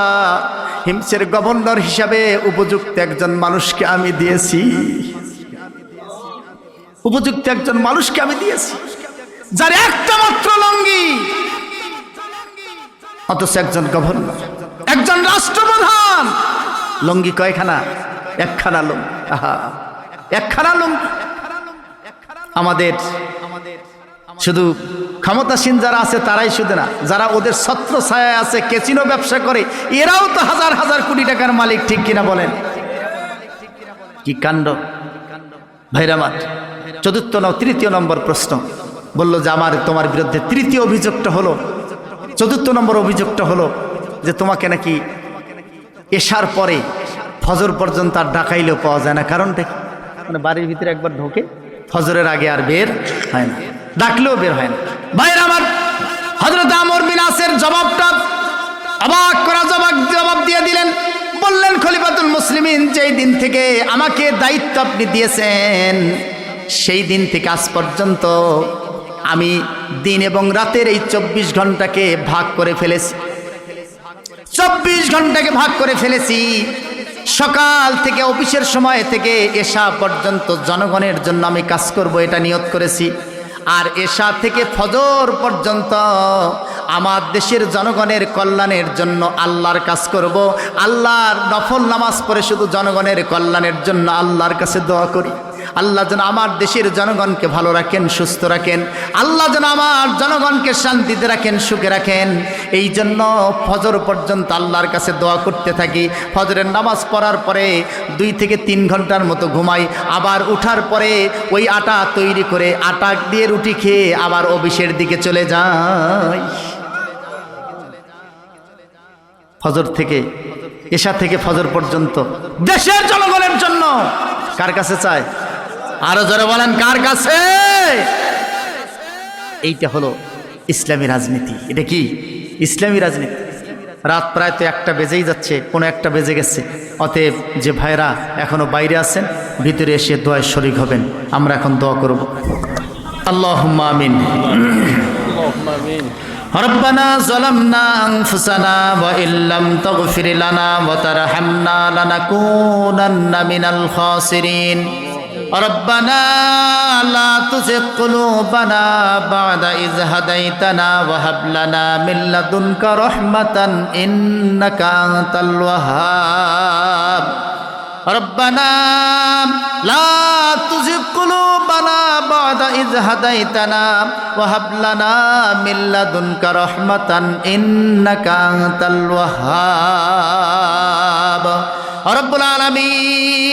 হিমসের গভর্নর হিসাবে উপযুক্ত একজন মানুষকে আমি দিয়েছি, উপযুক্ত একজন মানুষকে আমি দিয়েছি যার একটা মাত্র লুঙ্গি, অথচ একজন গভর্নর, একজন রাষ্ট্রপ্রধান, লুঙ্গি কয়খানা? একখানা লুঙ্গি। একখানা লুঙ্গি। আমাদের শুধু ক্ষমতাসীন যারা আছে তারাই শুধু না, যারা ওদের ছত্র ছায়ায় আছে, ক্যাসিনো ব্যবসা করে, এরাও তো হাজার হাজার কোটি টাকার মালিক, ঠিক কিনা বলেন? কি কাণ্ড ভাইরা মাত। তৃতীয় নম্বর প্রশ্ন বলল যে তোমার বিরুদ্ধে তৃতীয় অভিযোগটা হলো, চতুর্থ নম্বর অভিযোগটা হলো যে তোমাকে নাকি এশার পরে ফজর পর্যন্ত আর ডাকাইলেও পাওয়া যায় না। কারণটা কি? মানে বাড়ির ভিতরে একবার ঢোকে, ফজরের আগে আর বের হয় না, ডাকলেও বের হয় না। ভাইরা আমার, হযরত আমর বিন আসের জবাবটা অবাক করা জবাব দিয়ে দিলেন। বললেন, খলিফাতুল মুসলিমিন, যেই দিন থেকে আমাকে দায়িত্ব আপনি দিয়েছেন সেই দিন থেকে আজ পর্যন্ত আমি দিন এবং রাতের এই 24 ঘন্টাকে ভাগ করে ফেলেছি। 24 ঘন্টাকে ভাগ করে ফেলেছি। সকাল থেকে অফিসের সময় থেকে এশা পর্যন্ত জনগণের জন্য আমি কাজ করব, এটা নিয়ত করেছি। আর এশা থেকে ফজর পর্যন্ত আমার দেশের জনগণের কল্যাণের জন্য আল্লাহর কাজ করব। আল্লাহর নফল নামাজ পড়ে শুধু জনগণের কল্যাণের জন্য আল্লাহর কাছে দোয়া করি, আল্লাহ যেন আমার দেশের জনগণকে ভালো রাখেন, সুস্থ রাখেন। আল্লাহ যেন আমার জনগণকে শান্তিতে রাখেন, সুখে রাখেন। এই জন্য ফজর পর্যন্ত আল্লাহর কাছে দোয়া করতে থাকি। ফজরের নামাজ পড়ার পরে 2 থেকে 3 ঘন্টার মতো ঘুমাই। আবার উঠার পরে ওই আটা তৈরি করে আটা দিয়ে রুটি খেয়ে আবার অফিসের দিকে চলে যাই। ফজর থেকে, এশা থেকে ফজর পর্যন্ত দেশের জনগণের জন্য। কার কাছে চায়? আরো জোরে বলেন, কার কাছে? এইটা হলো ইসলামী রাজনীতি। এটা কি ইসলামী রাজনীতি? রাত প্রায় তো 1টা বেজেই যাচ্ছে, কোনো 1টা বেজে গেছে। অতএব যে ভাইরা এখনো বাইরে আছেন, ভিতরে এসে দোয়ায় শরীক হবেন। আমরা এখন দোয়া করব। আল্লাহুম্মা আমিন। ربنا ظلمنا أنفسنا وإن لم تغفر لنا وترحمنا لنكونن من الخاسرين ربنا لا تزغ قلوبنا بعد إذ هديتنا وهب لنا من لدنك رحمة إنك أنت الوهاب ربنا لا تزغ قلوبنا بعد إذ هديتنا وهب لنا من لدنك رحمة إنك أنت الوهاب رب العالمين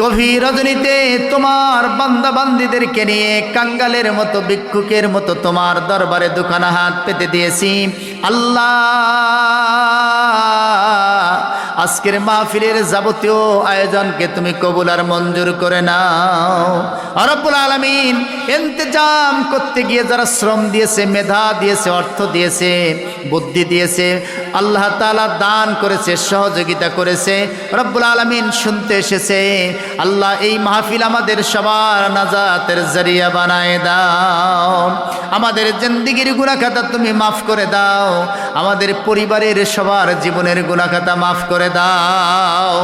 গভীর রজনীতে তোমার বান্দা বান্দীদেরকে নিয়ে কাঙ্গালের মতো, ভিক্ষুকের মতো তোমার দরবারে দুখানা হাত পেতে দিয়েছি। আল্লাহ, আজকের মাহফিলের যাবতীয় আয়োজনকে তুমি কবুল আর মঞ্জুর করে নাও রব্বুল আলামিন। ইন্তজাম করতে গিয়ে যারা শ্রম দিয়েছে, মেধা দিয়েছে, অর্থ দিয়েছে, বুদ্ধি দিয়েছে, আল্লাহ তাআলা দান করেছে, সহযোগিতা করেছে, রব্বুল আলামিন শুনতে এসেছে। আল্লাহ এই মাহফিল আমাদের সবার নাজাতের জরিয়া বানায় দাও। আমাদের জিন্দেগির গুনাহ খাতা তুমি মাফ করে দাও, আমাদের পরিবারের সবার জীবনের গুনাহ খাতা মাফ করে দাও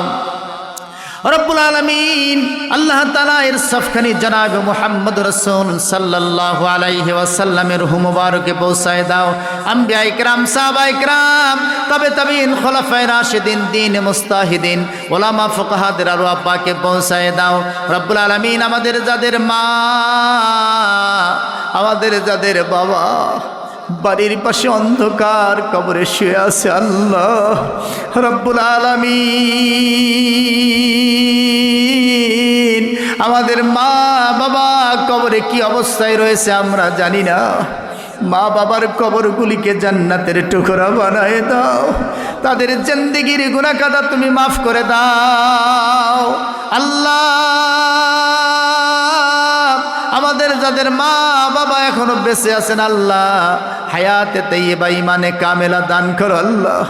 রব্বুল আলামিন। আল্লাহ তাআলা এর সফখানি জনাব মুহাম্মদ রাসূল সাল্লাল্লাহু আলাইহি ওয়াসাল্লামের রূহ মুবারকে পৌঁছায় দাও। আম্বিয়া ইকরাম, সাহাবা ইকরাম, তাবেঈন, খোলাফায়ে রাশিদিন, দ্বীন মুস্তাহিদিন, উলামা ফুকাহাদের আরওয়াহ পাকে পৌঁছায় দাও রব্বুল আলামিন। আমাদের যাদের মা, আমাদের যাদের বাবা বাড়ির পাশে অন্ধকার কবরে শুয়ে আছে, আল্লাহ রব্বুল আলামিন আমাদের মা বাবা কবরে কি অবস্থায় রয়েছে আমরা জানি না। মা বাবার কবরগুলিকে জান্নাতের টুকরা বানায় দাও, তাদের জিন্দেগির গুনাহ খাতা তুমি মাফ করে দাও আল্লাহ। আমাদের যাদের মা বাবা এখনো বেঁচে আছেন আল্লাহ, হায়াতে তাইয়্যিবা ঈমানে কামেলা দান করো আল্লাহ।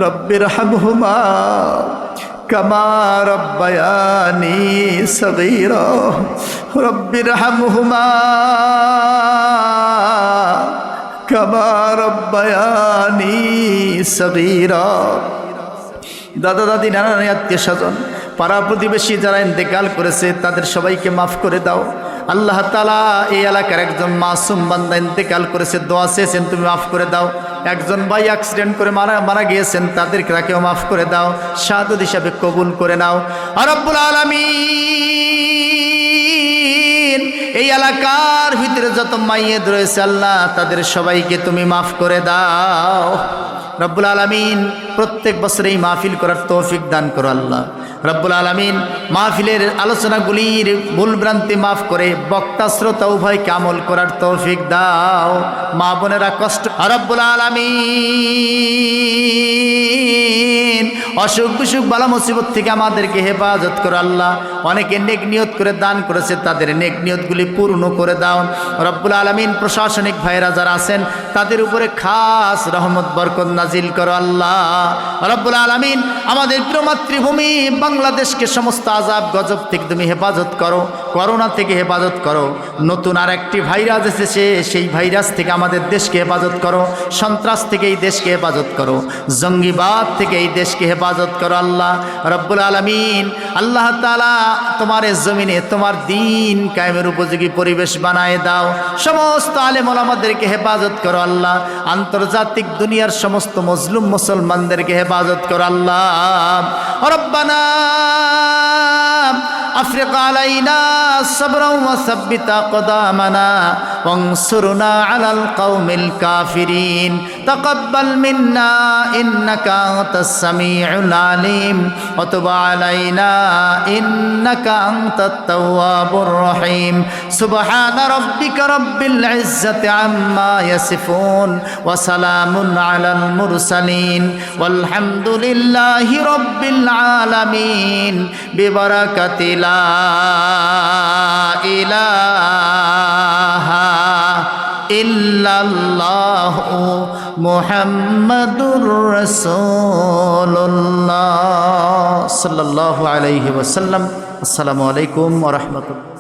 রব্বির হামহুমা কামা রব্বায়ানি সগীরা, রব্বির হামহুমা কামা রব্বায়ানি সগীরা। দাদা দাদি, নানা নানি, আত্মীয় স্বজন, পাড়া প্রতিবেশী যারা ইন্তেকাল করেছে তাদের সবাইকে মাফ করে দাও আল্লাহ তাআলা। এই এলাকার একজন মাসুম বান্দা ইন্তেকাল করেছে, দোয়া চেয়েছেন, তুমি মাফ করে দাও। একজন ভাই অ্যাক্সিডেন্ট করে মারা গিয়েছেন, তাকেও মাফ করে দাও, শাহাদাত হিসাবে কবুল করে নাও রব্বুল আলামিন। এই এলাকার ভিতরে যত মাইয়েত রয়েছে আল্লাহ, তাদের সবাইকে তুমি মাফ করে দাও রব্বুল আলামিন। প্রত্যেক বছর এই মাহফিল করার তৌফিক দান করো আল্লাহ রব্বুল আলামিন। মাহফিলের আলোচনাগুলির ভুলভ্রান্তি মাফ করে বক্তা শ্রোতা উভয়কে আমল করার তৌফিক দাও। মা বোনেরা কষ্ট রব্বুল আলামিন। অসুখ বিসুখ বালা মুসিবত থেকে আমাদেরকে হেফাজত করো আল্লাহ। অনেকে নেক নিয়ত করে দান করেছে, তাদের নেক নিয়তগুলি পূর্ণ করে দাও রব্বুল আলামিন। প্রশাসনিক ভাইরা যারা আছেন তাদের উপরে খাস রহমত বরকত নাজিল করো আল্লাহ রব্বুল আলামিন। আমাদের প্রিয় মাতৃভূমি বাংলাদেশকে সমস্ত আযাব গজব থেকে তুমি হেফাজত করো, করোনা থেকে হেফাজত করো। নতুন আর একটি ভাইরাস এসেছে, সেই ভাইরাস থেকে আমাদের দেশকে হেফাজত করো। সন্ত্রাস থেকে এই দেশকে হেফাজত করো, জঙ্গিবাদ থেকে এই দেশকে হেফাজত করো আল্লাহ রব্বুল আলামিন। আল্লাহ তাআলা তোমার এই জমিনে তোমার দ্বীন কায়েমের উপযোগী পরিবেশ বানায় দাও। সমস্ত আলেম ওলামাদেরকে হেফাজত করো আল্লাহ। আন্তর্জাতিক দুনিয়ার সমস্ত মজলুম মুসলমানদেরকে হেফাজত করো আল্লাহ রব্বানা। أفرغ علينا صبرا وثبت أقدامنا وانصرنا على القوم الكافرين. تقبل منا إنك أنت السميع العليم وتب علينا إنك أنت التواب الرحيم. سبحان ربك رب العزة عما يصفون وسلام على المرسلين والحمد لله رب العالمين ببركة لا إله إلا الله محمد رسول الله صلى الله عليه وسلم. السلام عليكم ورحمة الله.